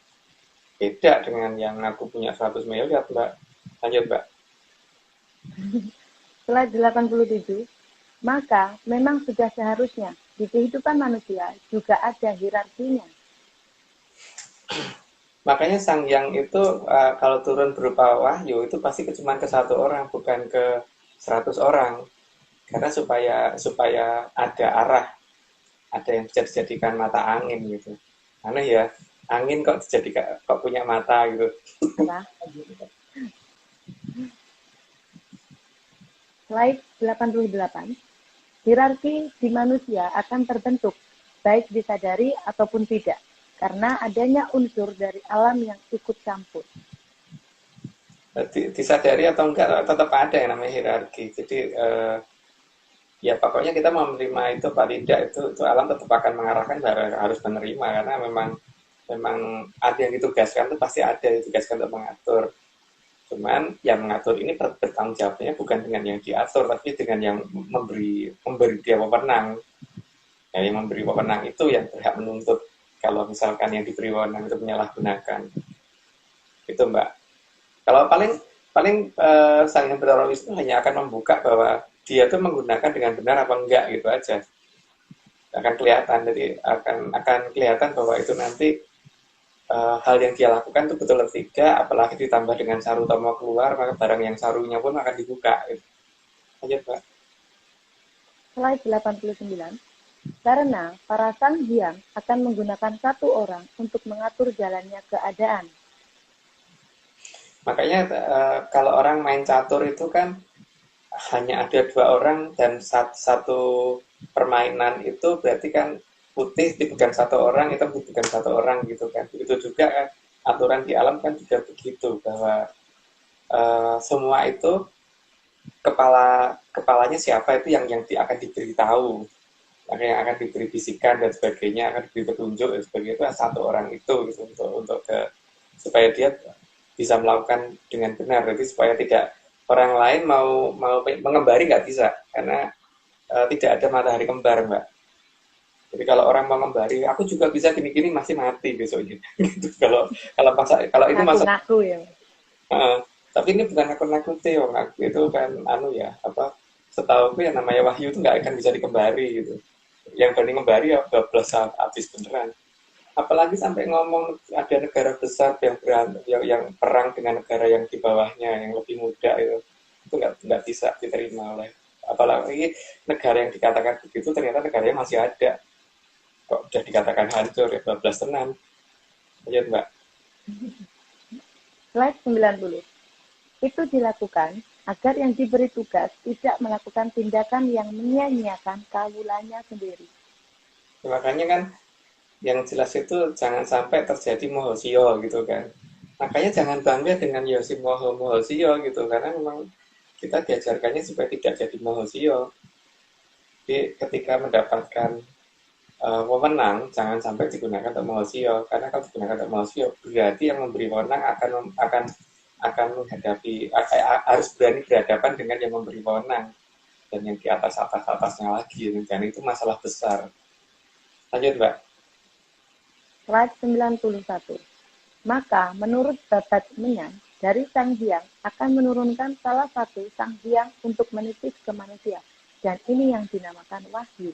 Beda dengan yang aku punya 100 miliar, Mbak. Lanjut, Mbak. Slide 87. Maka memang sudah seharusnya di kehidupan manusia juga ada hierarkinya. Makanya Sang Yang itu kalau turun berupa wahyu itu pasti cuma ke satu orang, bukan ke 100 orang. Karena supaya ada arah, ada yang bisa dijadikan mata angin gitu. Aneh ya, angin kok punya mata gitu. Nah, slide 88. Hierarki di manusia akan terbentuk, baik disadari ataupun tidak, karena adanya unsur dari alam yang ikut campur. Disadari atau enggak, tetap ada yang namanya hierarki. Jadi ya pokoknya kita mau menerima itu apa tidak, itu alam tetap akan mengarahkan harus menerima, karena memang ada yang ditugaskan, itu pasti ada yang ditugaskan untuk mengatur. Cuman yang mengatur ini bertanggung jawabnya bukan dengan yang diatur, tapi dengan yang memberi dia wewenang. Ya, yang memberi wewenang itu yang berhak menuntut kalau misalkan yang diberi wewenang itu menyalahgunakan. Itu, Mbak. Kalau paling Sang Hyang Betara Wisnu hanya akan membuka bahwa dia tuh menggunakan dengan benar apa enggak gitu aja. Akan kelihatan, jadi akan kelihatan bahwa itu nanti hal yang dia lakukan itu betul atau tidak, apalagi ditambah dengan Saru Tomo keluar, maka barang yang sarunya pun akan dibuka. Gitu. Lanjut, Pak. Slide 89. Karena para sang hyang akan menggunakan satu orang untuk mengatur jalannya keadaan. Makanya kalau orang main catur itu kan hanya ada 2 orang dan satu permainan itu berarti kan putih dipegang 1 orang, hitam dipegang 1 orang gitu kan. Begitu juga kan aturan di alam kan juga begitu, bahwa semua itu kepalanya siapa itu yang akan diberitahu, yang akan diberi bisikan dan sebagainya, akan diberi petunjuk dan sebagainya, itu 1 orang itu gitu, untuk supaya dia bisa melakukan dengan benar. Jadi supaya tidak orang lain mau mengembari nggak bisa, karena tidak ada matahari kembar, Mbak. Jadi kalau orang mau ngembari, aku juga bisa gini-gini, masih mati besoknya. Gitu. Kalau itu masa Ngaku-ngaku ya. tapi ini bukan nakut-nakuti, ngaku itu kan ya apa? Setahu aku yang namanya wahyu itu nggak akan bisa dikembari gitu. Yang berani ngembari ya bablas habis beneran. Apalagi sampai ngomong ada negara besar yang perang dengan negara yang di bawahnya, yang lebih muda itu nggak bisa diterima oleh, apalagi negara yang dikatakan begitu ternyata negaranya masih ada, kok udah dikatakan hancur ya, 12 tenan. Lanjut, Mbak. Slide 90. Itu dilakukan agar yang diberi tugas tidak melakukan tindakan yang menyia-nyiakan kawulanya sendiri. Makanya kan yang jelas itu jangan sampai terjadi mohosio gitu kan. Makanya jangan bangga dengan mohosio gitu, karena memang kita diajarkannya supaya tidak jadi mohosio. Jadi ketika mendapatkan wewenang jangan sampai digunakan untuk mohosio, karena kalau digunakan untuk mohosio berarti yang memberi wewenang akan menghadapi, harus berani berhadapan dengan yang memberi wewenang dan yang di atasnya lagi, dan itu masalah besar. Lanjut, Mbak. Slide 91. Maka menurut Babat Menyan, dari Sang Hyang akan menurunkan salah satu Sang Hyang untuk menipis ke manusia. Dan ini yang dinamakan wahyu.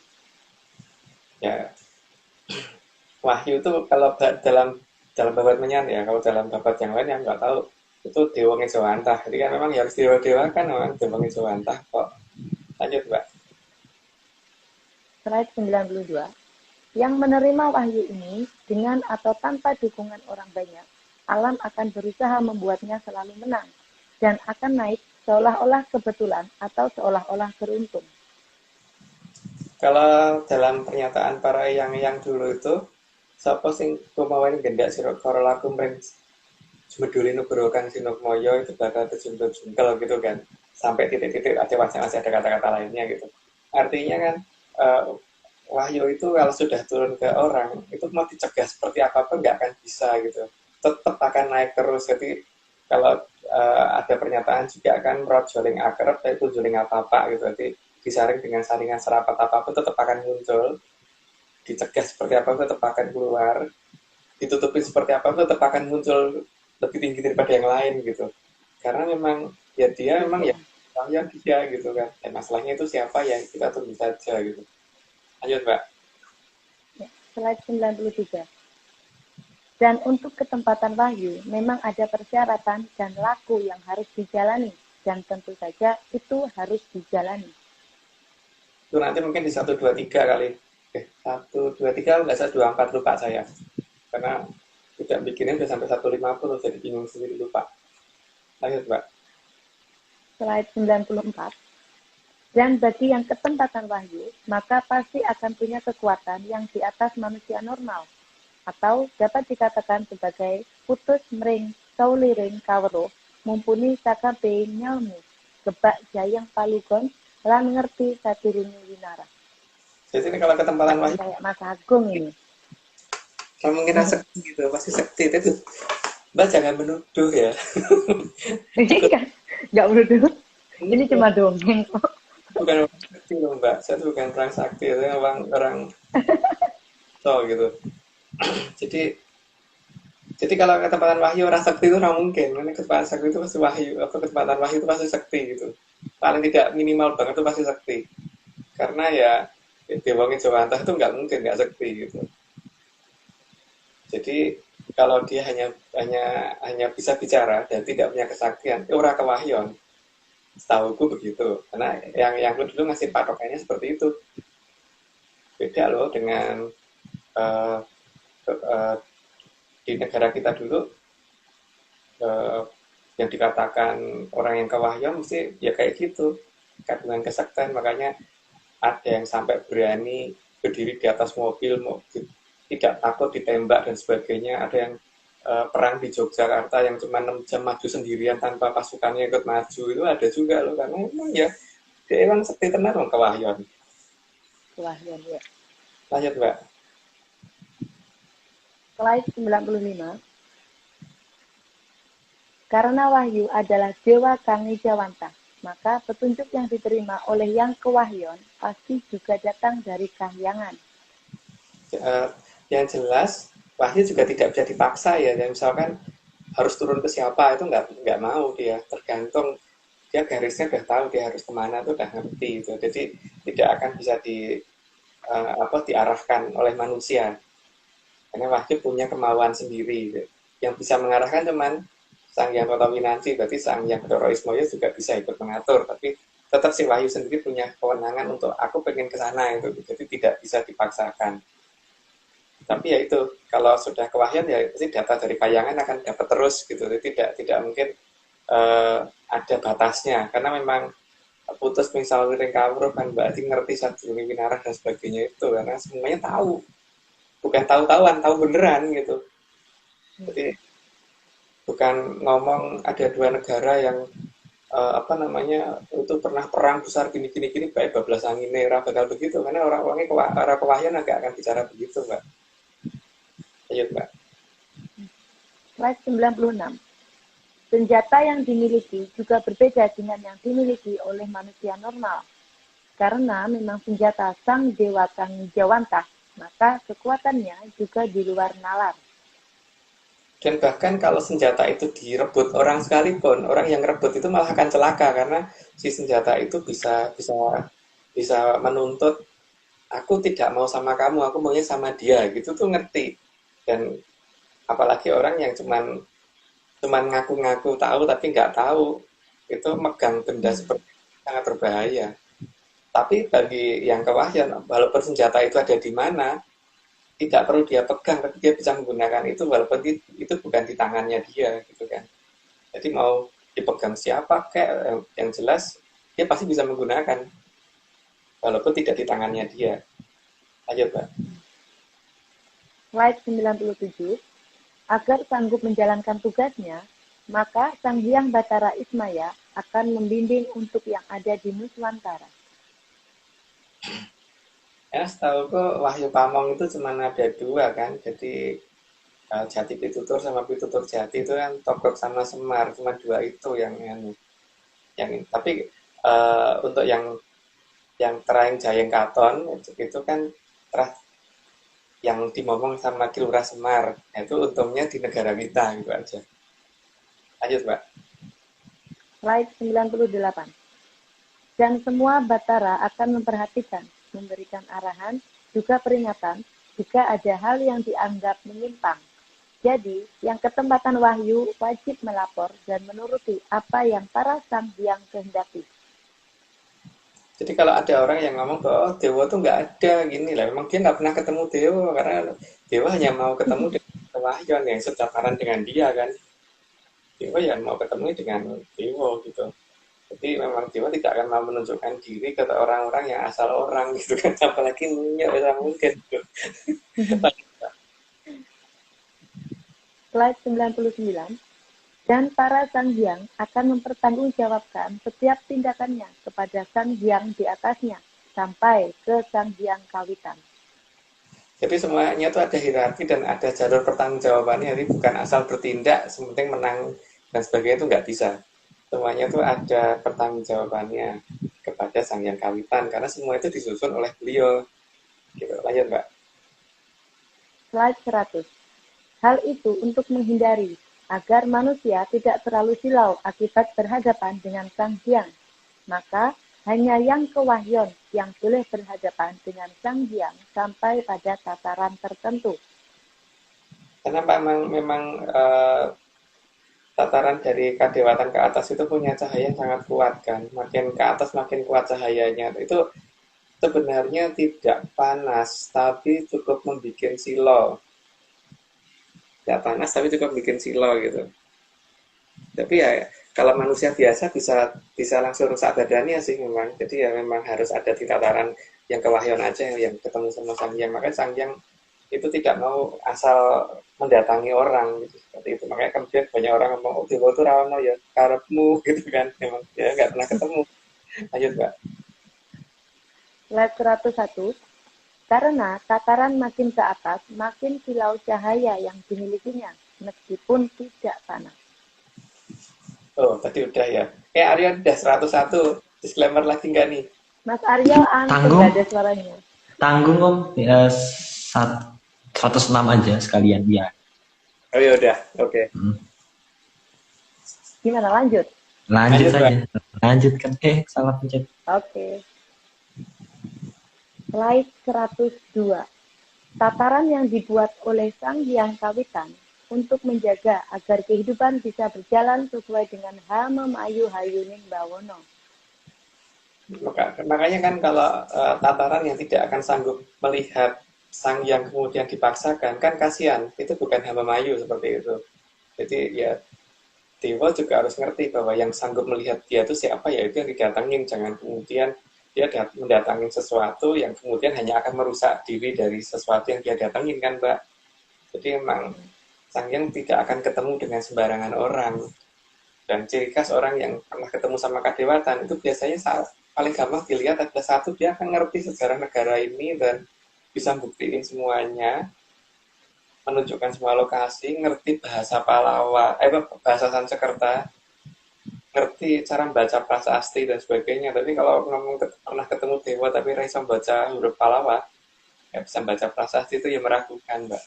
Ya, wahyu itu kalau dalam babat menyan ya, kalau dalam babat yang lain yang nggak tahu itu Dewa Ngejawantah. Jadi kan memang harus dewa-dewa kan memang Dewa Ngejawantah kok. Lanjut Mbak. Slide 92. Yang menerima wahyu ini dengan atau tanpa dukungan orang banyak, alam akan berusaha membuatnya selalu menang dan akan naik seolah-olah kebetulan atau seolah-olah beruntung. Kalau dalam pernyataan para yang dulu itu, sapa sing kumawan gendak sira karo laku mring Jumeduli nugrokan sinukmoyo itu bakal terjungkel gitu kan, sampai titik-titik ada masih ada kata-kata lainnya gitu. Artinya kan wahyu itu kalau sudah turun ke orang itu mau dicegah seperti apapun nggak akan bisa gitu, tetap akan naik terus. Jadi kalau ada pernyataan juga kan rojoling akrab yaitu juling apa gitu, jadi disaring dengan saringan serapat apapun tetap akan muncul, dicegah seperti apapun tetap akan keluar, ditutupin seperti apapun tetap akan muncul lebih tinggi daripada yang lain gitu. Karena memang ya dia memang ya yang dia gitu kan. Dan masalahnya itu siapa ya kita tunggu saja gitu. Lanjut Mbak. Ya, slide 93. Dan untuk ketempatan wahyu memang ada persyaratan dan laku yang harus dijalani. Dan tentu saja itu harus dijalani. Itu nanti mungkin di 1, 2, 3 kali. 1, 2, 3 nggak saya 24 lupa saya. Karena tidak bikinnya udah sampai 150 jadi bingung sendiri lupa. Lanjut Mbak. Slide 94. Dan bagi yang ketempatan wahyu, maka pasti akan punya kekuatan yang di atas manusia normal. Atau dapat dikatakan sebagai putus mering sauliring kawero, mumpuni sakabe nyalmu, gebak jayang palugon, lan ngerti satirini winara. Jadi ini kalau ketempatan wahyu Kayak Mas Agung ini. kamu kira sekti gitu, pasti sekti itu. Mbak jangan menuduh ya. Nggak menuduh. Ini cuma dongeng kok. Bukan orang sakti loh Mbak, saya tuh bukan orang sakti, itu orang so gitu. jadi kalau ketempatan wahyu orang sakti itu nggak mungkin. Karena ketempatan sakti itu pasti wahyu, atau ketempatan wahyu itu pasti sakti gitu. Paling tidak minimal banget itu pasti sakti. Karena ya Dewa Ngejawantah itu nggak mungkin nggak sakti gitu. Jadi kalau dia hanya bisa bicara dan tidak punya kesaktian, ora kewahyon. Setahuku begitu. Karena yang dulu ngasih patokannya seperti itu. Beda loh dengan di negara kita dulu yang dikatakan orang yang kewahyon mesti ya kayak gitu, kandungan kesaktian. Makanya ada yang sampai berani berdiri di atas mobil tidak takut ditembak dan sebagainya. Ada yang perang di Yogyakarta yang cuma 6 jam maju sendirian tanpa pasukannya ikut maju, itu ada juga loh. Karena memang ya dia emang seperti tenar loh kewahyon. Kewahyon ya. Lanjut Mbak. Slide 95. Karena wahyu adalah Dewa Kang Ngejawantah, maka petunjuk yang diterima oleh yang kewahyon pasti juga datang dari kahyangan. Yang jelas wahyu juga tidak bisa dipaksa ya. Dan misalkan harus turun ke siapa itu nggak mau dia, tergantung dia garisnya udah tahu dia harus kemana tuh udah ngerti itu. Jadi tidak akan bisa diarahkan oleh manusia. Karena wahyu punya kemauan sendiri gitu. Yang bisa mengarahkan cuman Sang Hyang Kota Winanci, berarti Sang Hyang Bathara Ismaya juga bisa ikut mengatur, tapi tetap si wahyu sendiri punya kewenangan untuk aku pengen ke sana itu. Jadi tidak bisa dipaksakan. Tapi ya itu, kalau sudah kewahyan ya pasti data dari kayangan akan dapat terus gitu. Jadi tidak mungkin ada batasnya, karena memang putus misal wiring kawruh kan berarti ngerti sadurunge winarah dan sebagainya itu, karena semuanya tahu. Bukan tahu-tahuan, tahu beneran gitu. Jadi bukan ngomong ada 2 negara yang itu pernah perang besar gini baik bablas angine, ora bakal begitu, karena orang-orangnya arah kewahyan agak akan bicara begitu Mbak. Ayo Mbak. Slide 96. Senjata yang dimiliki juga berbeda dengan yang dimiliki oleh manusia normal. Karena memang senjata Sang Dewa Kang Ngejawantah, maka kekuatannya juga di luar nalar. Dan bahkan kalau senjata itu direbut orang sekalipun, orang yang rebut itu malah akan celaka karena si senjata itu bisa bisa bisa menuntut aku tidak mau sama kamu, aku maunya sama dia gitu tuh ngerti. Dan apalagi orang yang cuman ngaku-ngaku tahu tapi nggak tahu, itu megang benda seperti itu sangat berbahaya. Tapi bagi yang kewahyan, walaupun senjata itu ada di mana, tidak perlu dia pegang, tapi dia bisa menggunakan itu walaupun itu bukan di tangannya dia, gitu kan. Jadi mau dipegang siapa kayak yang jelas dia pasti bisa menggunakan walaupun tidak di tangannya dia. Ayo, Pak. Slide 97. Agar sanggup menjalankan tugasnya, maka Sang Hyang Batara Ismaya akan membimbing untuk yang ada di Nuswantara. Ya, setahu kok Wahyu Pamong itu cuma ada dua kan. Jadi Jati Pitutur sama Pitutur Jati itu kan Togok sama Semar, cuma dua itu yang tapi untuk yang Teraing Jayeng Katon itu kan terah yang dimomong sama di Lurah Semar. Nah, itu untungnya di negara kita gitu aja. Lanjut, Mbak. Slide 98. Dan semua Batara akan memperhatikan, memberikan arahan, juga peringatan jika ada hal yang dianggap menyimpang. Jadi, yang ketempatan wahyu wajib melapor dan menuruti apa yang para sang hyang kehendaki. Jadi kalau ada orang yang ngomong bahwa oh, Dewa tuh nggak ada gini lah, memang dia nggak pernah ketemu Dewa karena Dewa hanya mau ketemu dengan Wahyu yang setataran dengan dia kan. Dewa yang mau ketemu dengan Dewa gitu. Jadi memang Dewa tidak akan mau menunjukkan diri ke orang-orang yang asal orang gitu kan, apalagi nggak mungkin gitu. Slide 99. Dan para sang hyang akan mempertanggungjawabkan setiap tindakannya kepada sang hyang di atasnya sampai ke sang hyang kawitan. Jadi semuanya itu ada hierarki dan ada jalur pertanggungjawabannya. Jadi bukan asal bertindak, sementing menang dan sebagainya itu nggak bisa. Semuanya itu ada pertanggungjawabannya kepada sang yang kawitan karena semua itu disusun oleh beliau. Gitu. Lanjut, Mbak. Slide 100. Hal itu untuk menghindari agar manusia tidak terlalu silau akibat berhadapan dengan sang hyang. Maka hanya yang kewahyon yang boleh berhadapan dengan sang hyang sampai pada tataran tertentu. Karena memang tataran dari kadewatan ke atas itu punya cahaya yang sangat kuat kan. Makin ke atas makin kuat cahayanya. Itu sebenarnya tidak panas, tapi cukup membuat silau. Tidak panas, tapi cukup bikin silau gitu. Tapi ya kalau manusia biasa bisa langsung rusak badannya sih memang. Jadi ya memang harus ada di tataran yang kewahyon aja yang ketemu sama sang hyang. Makanya sang hyang itu tidak mau asal mendatangi orang gitu. Seperti itu. Makanya kemudian banyak orang ngomong, oh Dewa itu rawan ya karepmu gitu kan. Memang ya nggak pernah ketemu. Lanjut, Mbak. Slide 101. Karena tataran makin ke atas, makin silau cahaya yang dimilikinya, meskipun tidak panas. Oh, tadi udah ya. Arya udah 101. Disclaimer lagi nggak nih? Mas Aryo Tanggung. nggak ada suaranya. Tanggung Om, ya, 106 aja sekalian ya. Oh ya udah, oke. Gimana lanjut? Lanjut Lanjut, saja. Lanjutkan. Salah pencet. Oke. Slide 102. Tataran yang dibuat oleh sang hyang kawitan untuk menjaga agar kehidupan bisa berjalan sesuai dengan Hamamayu Hayuning Bawono. Makanya kan kalau tataran yang tidak akan sanggup melihat sang yang kemudian dipaksakan, kan kasihan. Itu bukan hamba mayu seperti itu. Jadi ya Dewa juga harus ngerti bahwa yang sanggup melihat dia itu siapa, ya itu yang didatangin. Jangan kemudian dia mendatangi sesuatu yang kemudian hanya akan merusak diri dari sesuatu yang dia datangin kan, Mbak. Jadi memang sang yang tidak akan ketemu dengan sembarangan orang. Dan ciri khas orang yang pernah ketemu sama kadewatan itu biasanya paling gampang dilihat ada satu, dia akan ngerti sejarah negara ini dan bisa buktiin semuanya, menunjukkan semua lokasi, ngerti bahasa Palawa, bahasa Sansekerta, ngerti cara membaca prasasti dan sebagainya. Tapi kalau ngomong pernah ketemu Dewa tapi bisa membaca huruf Palawa, nggak bisa baca prasasti, itu ya meragukan, Mbak.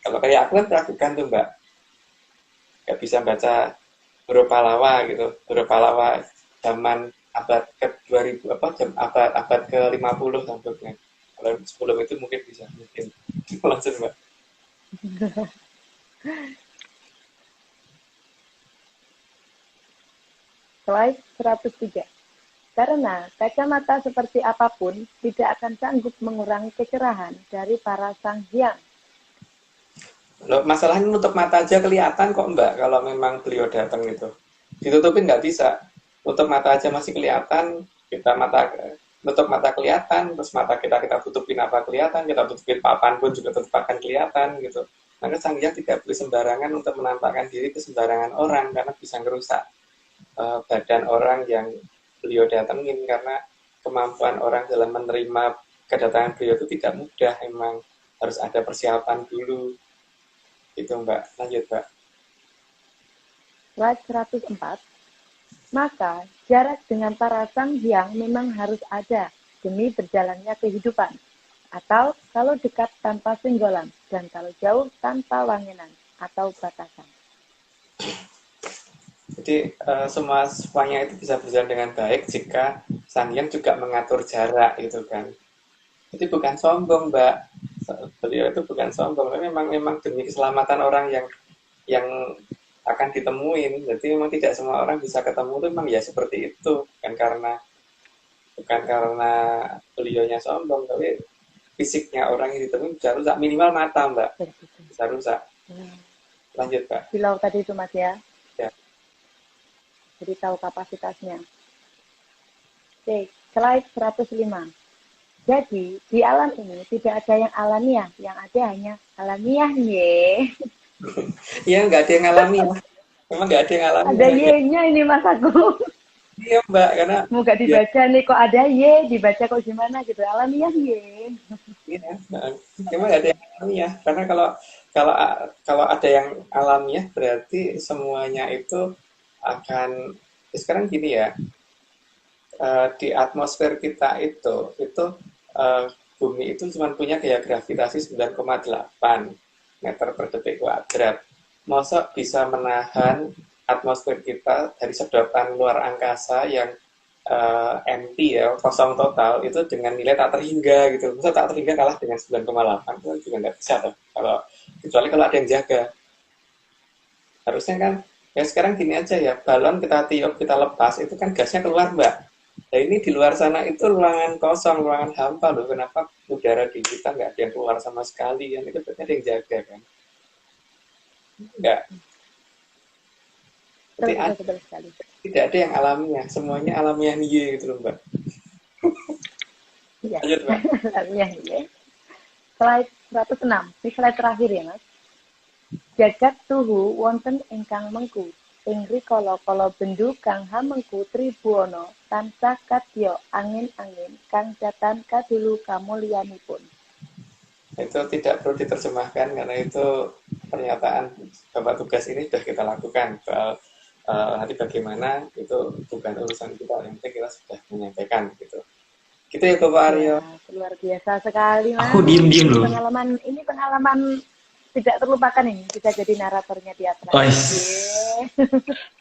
Kalau kayak aku kan perakukan tuh Mbak, nggak bisa baca huruf Pallawa gitu, huruf Pallawa zaman abad ke 2000 apa abad ke 50 tampaknya. Kalau sebelum itu mungkin langsung Mbak. Slide 103. Karena kacamata seperti apapun tidak akan sanggup mengurangi kecerahan dari para sang hyang. Loh, masalahnya nutup mata aja kelihatan kok Mbak kalau memang beliau datang gitu. Ditutupin nggak bisa. Nutup mata aja masih kelihatan, nutup mata kelihatan, terus mata kita tutupin apa kelihatan, kita tutupin papan pun juga tetap akan kelihatan gitu. Maka sang hyang tidak boleh sembarangan untuk menampakkan diri ke sembarangan orang karena bisa merusak badan orang yang beliau datengin, karena kemampuan orang dalam menerima kedatangan beliau itu tidak mudah, emang harus ada persiapan dulu. Itu Mbak, lanjut Mbak. Slide 104. Maka jarak dengan para sang hyang memang harus ada demi berjalannya kehidupan. Atau kalau dekat tanpa senggolan dan kalau jauh tanpa wanginan atau batasan. Jadi semuanya itu bisa berjalan dengan baik jika sang hyang juga mengatur jarak gitu kan. Jadi bukan sombong Mbak, beliau itu bukan sombong, tapi memang demi keselamatan orang yang akan ditemuin. Jadi memang tidak semua orang bisa ketemu itu memang ya seperti itu, bukan karena beliaunya sombong, tapi fisiknya orang yang ditemuin bisa rusak, minimal mata Mbak bisa rusak. Lanjut Mbak. Silau tadi itu Mas ya. Ya. Jadi tahu kapasitasnya. Oke, slide 105. Jadi di alam ini tidak ada yang alamiah, yang ada hanya alamiah ye. Iya nggak ada yang alami ya. Memang nggak ada yang alami. Ada y-nya ini Mas aku. Iya Mbak, karena Mau gak dibaca nih kok ada y, dibaca kok gimana gitu. Alamiah ye. iya, memang nggak ada yang alamiah. Karena kalau ada yang alamiah berarti semuanya itu akan sekarang gini ya. Di atmosfer kita itu bumi itu cuma punya gaya gravitasi 9,8 meter per detik kuadrat. Mosok bisa menahan atmosfer kita dari sedotan luar angkasa yang empty ya, kosong total itu dengan nilai tak terhingga gitu. Masa tak terhingga kalah dengan 9,8 itu juga nggak bisa tuh. Kecuali kalau ada yang jaga. Harusnya kan ya sekarang gini aja ya, balon kita tiup, kita lepas itu kan gasnya keluar Mbak. Nah ini di luar sana itu ruangan kosong, ruangan hampa loh. Kenapa udara di kita nggak ada yang keluar sama sekali? Yang itu berarti ada yang jaga kan? Enggak. Betul sekali. Tidak ada yang alamiah, semuanya alamiah nih gitu loh Mbak. Iya. Lanjut Mbak. Alamiah ye. Slide 106. Ini slide terakhir ya Mas. Jagat tuhu wonten ingkang mengku. Ing rikala kala bendu kang hamengku tribuana tansah kadya angin-angin kang jatan kadulu kamulyanipun. Itu tidak perlu diterjemahkan karena itu pernyataan Bapak tugas ini sudah kita lakukan. Nanti bagaimana itu bukan urusan kita, yang penting kita sudah menyampaikan gitu. Gitu ya Bapak Aryo. Ya, luar biasa sekali Mas. Aku diem loh. Pengalaman tidak terlupakan ini, kita jadi naratornya di atas.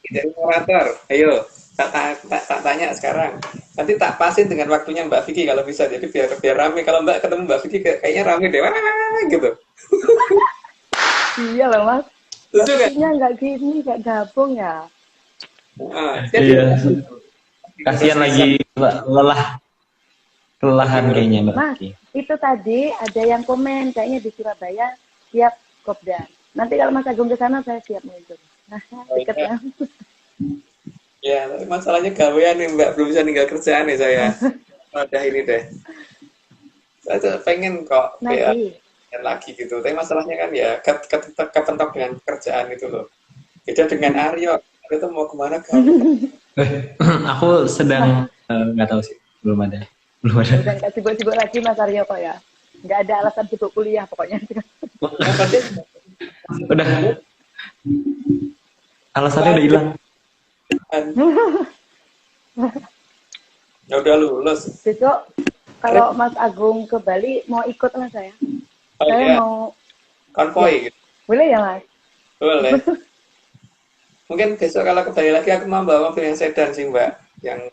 Jadi narator, ayo tak tanya sekarang. Nanti tak pasin dengan waktunya Mbak Vicky kalau bisa. Jadi biar rame. Kalau Mbak ketemu Mbak Vicky kayaknya rame deh, gitu. Iya loh Mas. Lucu kan? Waktunya nggak gini, nggak gabung ya. Iya. Kasihan lagi kelelahan kayaknya Mbak Mas, Vicky. itu tadi ada yang komen kayaknya di Surabaya siap kopdar. Nanti kalau Mas Agung ke sana saya siap meluncur. Nah, deket ya. Ya, tapi masalahnya gawean nih Mbak, belum bisa tinggal kerjaan nih saya. Udah ini deh. Saya tuh pengen kok Nanti. lagi gitu. Tapi masalahnya kan ya kepentok dengan pekerjaan itu loh. Beda dengan Aryo. Aryo tuh mau kemana kan? Aku sedang nggak tahu sih, belum ada. Udah nggak sibuk-sibuk lagi Mas Aryo kok ya. Nggak ada alasan sibuk kuliah pokoknya. Udah. Alasannya udah hilang. Ya udah lulus. Besok kalau Mas Agung ke Bali mau ikut lah saya. Oh, Saya iya. mau konvoy gitu. Boleh ya Mas? Boleh. Mungkin besok kalau ke Bali lagi aku mau bawa mobil yang sedan sih Mbak,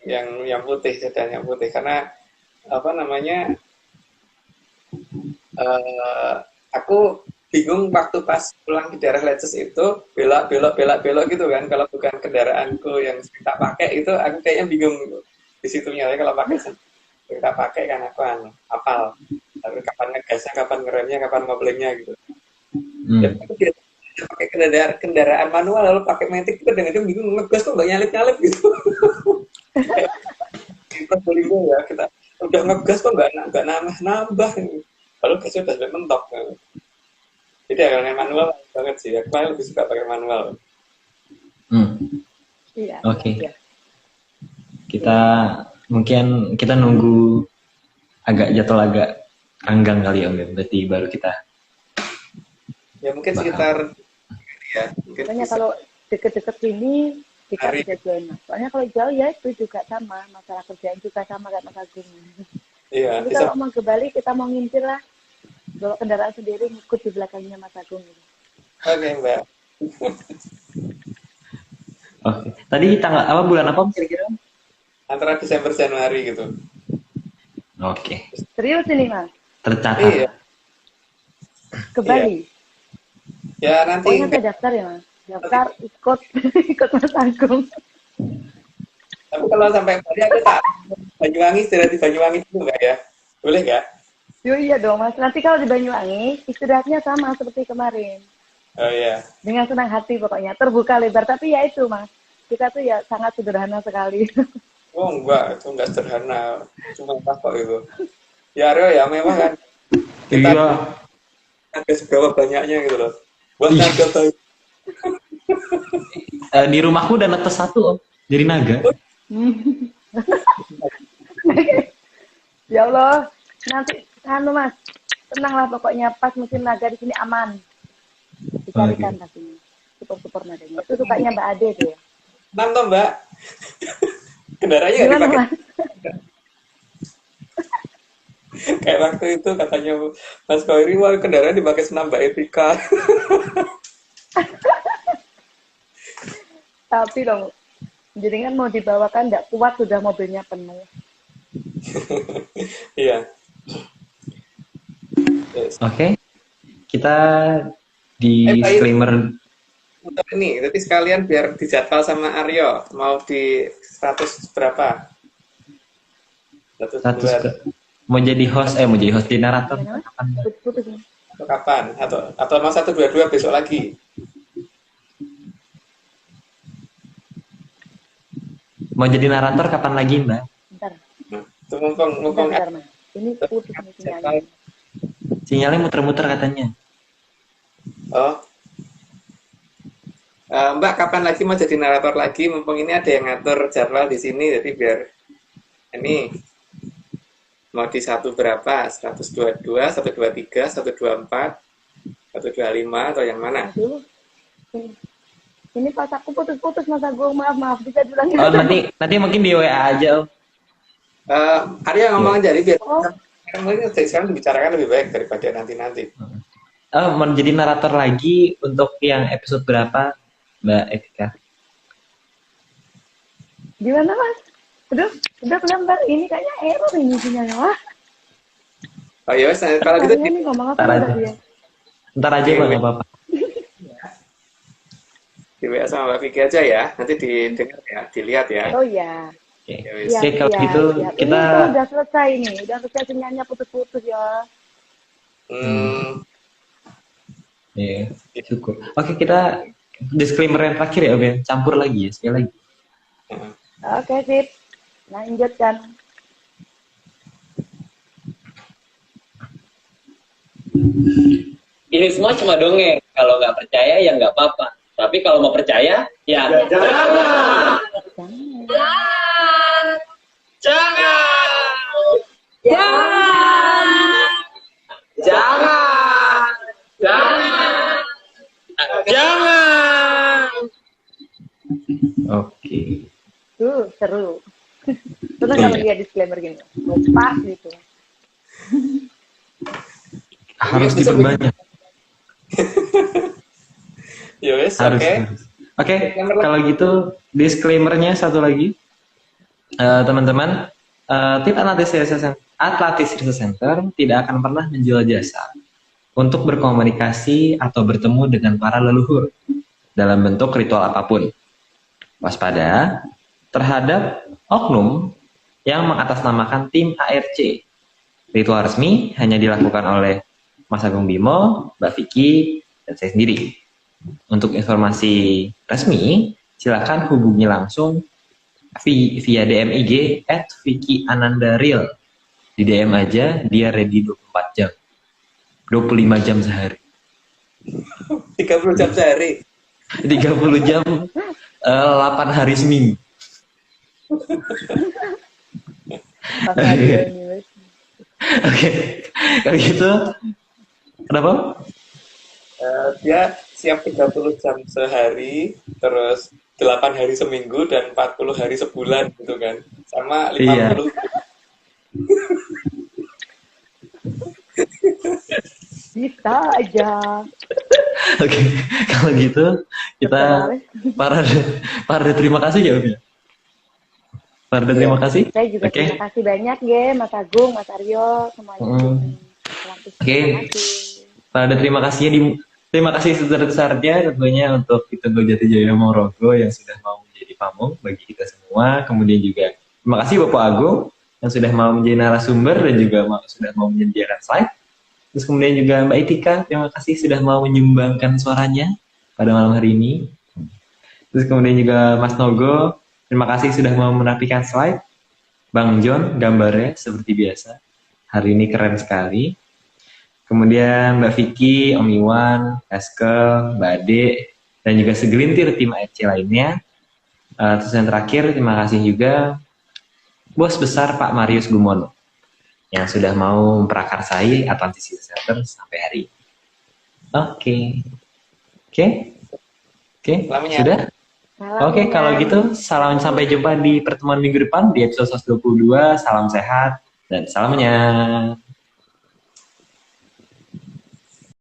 yang putih, sedan yang putih, karena apa namanya, aku bingung waktu pas pulang di daerah Leces itu belok gitu kan, kalau bukan kendaraanku yang sering tak pakai itu aku kayaknya bingung di situnya. Kalau pakai sering tak pakai kan aku hafal, tapi kapan ngegasnya, kapan ngeremnya, kapan ngoblingnya gitu. Dan aku biasa pakai kendaraan manual lalu pakai matic itu kadang-kadang bingung ngegas kok nggak nyalip gitu. Kita Probolinggo ya, kita udah ngegas kok nggak nambah lalu gasnya udah sampai mentok. Jadi kalau manual banget sih, aku paling lebih suka pakai manual. Iya. Oke. Iya. Kita nunggu agak jadwal agak renggang kali ya, berarti baru kita. Ya mungkin sekitar ya. Mungkin Soalnya bisa. kalau deket-deket sini kita Hari. bisa join Mas. Soalnya kalau jauh ya itu juga sama, masalah kerjaan juga sama kayak Mas Agung. Iya, Tapi bisa. kalau mau ke Bali kita mau ngintir lah, bawa kendaraan sendiri ngikut di belakangnya Mas Agung. Oke Mbak. Oke. Tadi tanggal apa, bulan apa kira-kira? Antara Desember Januari gitu. Oke. Serius ini Mas, Tercatat. Iya. ke Bali. Ya nanti Pokoknya saya daftar ya Mas. Daftar ikut ikut Mas Agung. tapi kalau sampai Bali aku tak Banyuwangi, istirahat di Banyuwangi dulu nggak ya? Boleh nggak? Yo iya dong Mas. Nanti kalau di Banyuwangi istirahatnya sama seperti kemarin. Oh iya. Dengan senang hati pokoknya, terbuka lebar. Tapi ya itu Mas, kita tuh ya sangat sederhana sekali. Oh enggak, itu enggak sederhana. Cuma apa kok itu. Ya Aryo ya memang kan. Kita Iya. ada seberapa banyaknya gitu loh. Buat Iya. naga bayi. Di rumahku udah netes satu, Om. Jadi naga. Ya Allah, nanti Mas, tenanglah pokoknya pas musim naga di sini aman. Dicarikan pastinya. Super naganya. Itu sukanya Mbak Ade tuh ya. Enam toh Mbak. Kendaraannya nggak Gimana dipakai. Mas? Kayak waktu itu katanya Mas Koiri, wah kendaraan dipakai senam Mbak Etika. Tapi dong, jadi kan mau dibawakan nggak kuat sudah mobilnya penuh. Iya. Yes. Oke. Kita disclaimer. Untuk ini, tapi sekalian biar dijadwal sama Aryo, mau di 100 berapa? 102 Mau jadi host di narator. Gimana, Mas? Putus nih. atau kapan? Atau mau 122 besok lagi? Mau jadi narator kapan lagi, Mbak? Bentar, Nah, itu mumpung bentar Mas. Ini putus nih sinyalnya. Sinyalnya muter-muter katanya. Oh. Mbak, kapan lagi mau jadi narator lagi? Mumpung ini ada yang ngatur jadwal di sini, jadi biar ini mau di 1 berapa? 122, 123, 124, 125 atau yang mana? Aduh, ini pas aku putus-putus Mas Agung, maaf bisa diulangi. Oh, nanti mungkin di WA aja, Om. Arya ngomong aja, jadi biar Oh. mungkin sekarang dibicarakan lebih baik daripada nanti. Mau jadi narator lagi untuk yang episode berapa, Mbak Evika? Gimana Mas? Udah lembar ini kayaknya error ini sinyalnya. Wah, Oh iya, wes, kalau gitu ini ngomong apa Ntar aja. tadi ya? Ntar aja, Mbak, nggak apa-apa. di WA sama Mbak Vicky aja ya, nanti didengar ya, dilihat ya. Oh iya. Oke, Ya, wes. Oke, kalau gitu Siap. kita Ini tuh udah selesai nih, udah selesai sinyalnya putus-putus ya. Iya, syukur. Oke, kita disclaimer yang terakhir ya, Om, ya. Campur lagi ya, sekali lagi. Oke, sip. Lanjutkan. Ini semua cuma dongeng. Kalau nggak percaya ya nggak apa-apa. Tapi kalau mau percaya ya jangan. Jangan. Jangan. Jangan. Jangan. Jangan. Jangan. Oke. Seru. Terus kalau lihat disclaimer gini, pas gitu. Harus diperbanyak. Ya wes, Harus, oke. harus. Oke, Disclaimer lagi. kalau gitu disclaimer-nya satu lagi. Teman-teman, tim Atlantis Research Center tidak akan pernah menjual jasa untuk berkomunikasi atau bertemu dengan para leluhur dalam bentuk ritual apapun. Waspada terhadap oknum yang mengatasnamakan tim ARC. Ritual resmi hanya dilakukan oleh Mas Agung Bimo, Mbak Vicky, dan saya sendiri. Untuk informasi resmi, silakan hubungi langsung via DM IG @VickyAnandaReal. Di DM aja, dia ready 24 jam. 25 jam sehari. 30 jam sehari. 30 jam, 8 hari seminggu. Oke, kalau gitu, kenapa? Dia siap 30 jam sehari, terus 8 hari seminggu, dan 40 hari sebulan gitu kan. Sama 50. Bisa aja. Oke, kalau gitu kita para terima kasih ya, Om ya. Para terima kasih. Saya juga Oke. terima kasih banyak ya, Mas Agung, Mas Aryo, semuanya. Oke. Pada terima kasih sebesar-besarnya tentunya untuk Pitego Jatijaya Morogo yang sudah mau menjadi pamung bagi kita semua. Kemudian juga terima kasih Bapak Agung yang sudah mau menjadi narasumber dan juga sudah mau menyediakan slide. Terus kemudian juga Mbak Itika, terima kasih sudah mau menyumbangkan suaranya pada malam hari ini. Terus kemudian juga Mas Nogo, terima kasih sudah mau merapikan slide. Bang John, gambarnya seperti biasa. Hari ini keren sekali. Kemudian Mbak Vicky, Om Iwan, Eske, Mbak Ade, dan juga segelintir tim ARC lainnya. Terus yang terakhir, terima kasih juga Bos Besar Pak Marius Gumono yang sudah mau memprakarsai Atlantis Research Center sampai hari ini. Oke, sudah? Oke, kalau gitu salam sampai jumpa di pertemuan minggu depan di episode 122. Salam sehat dan salamnya.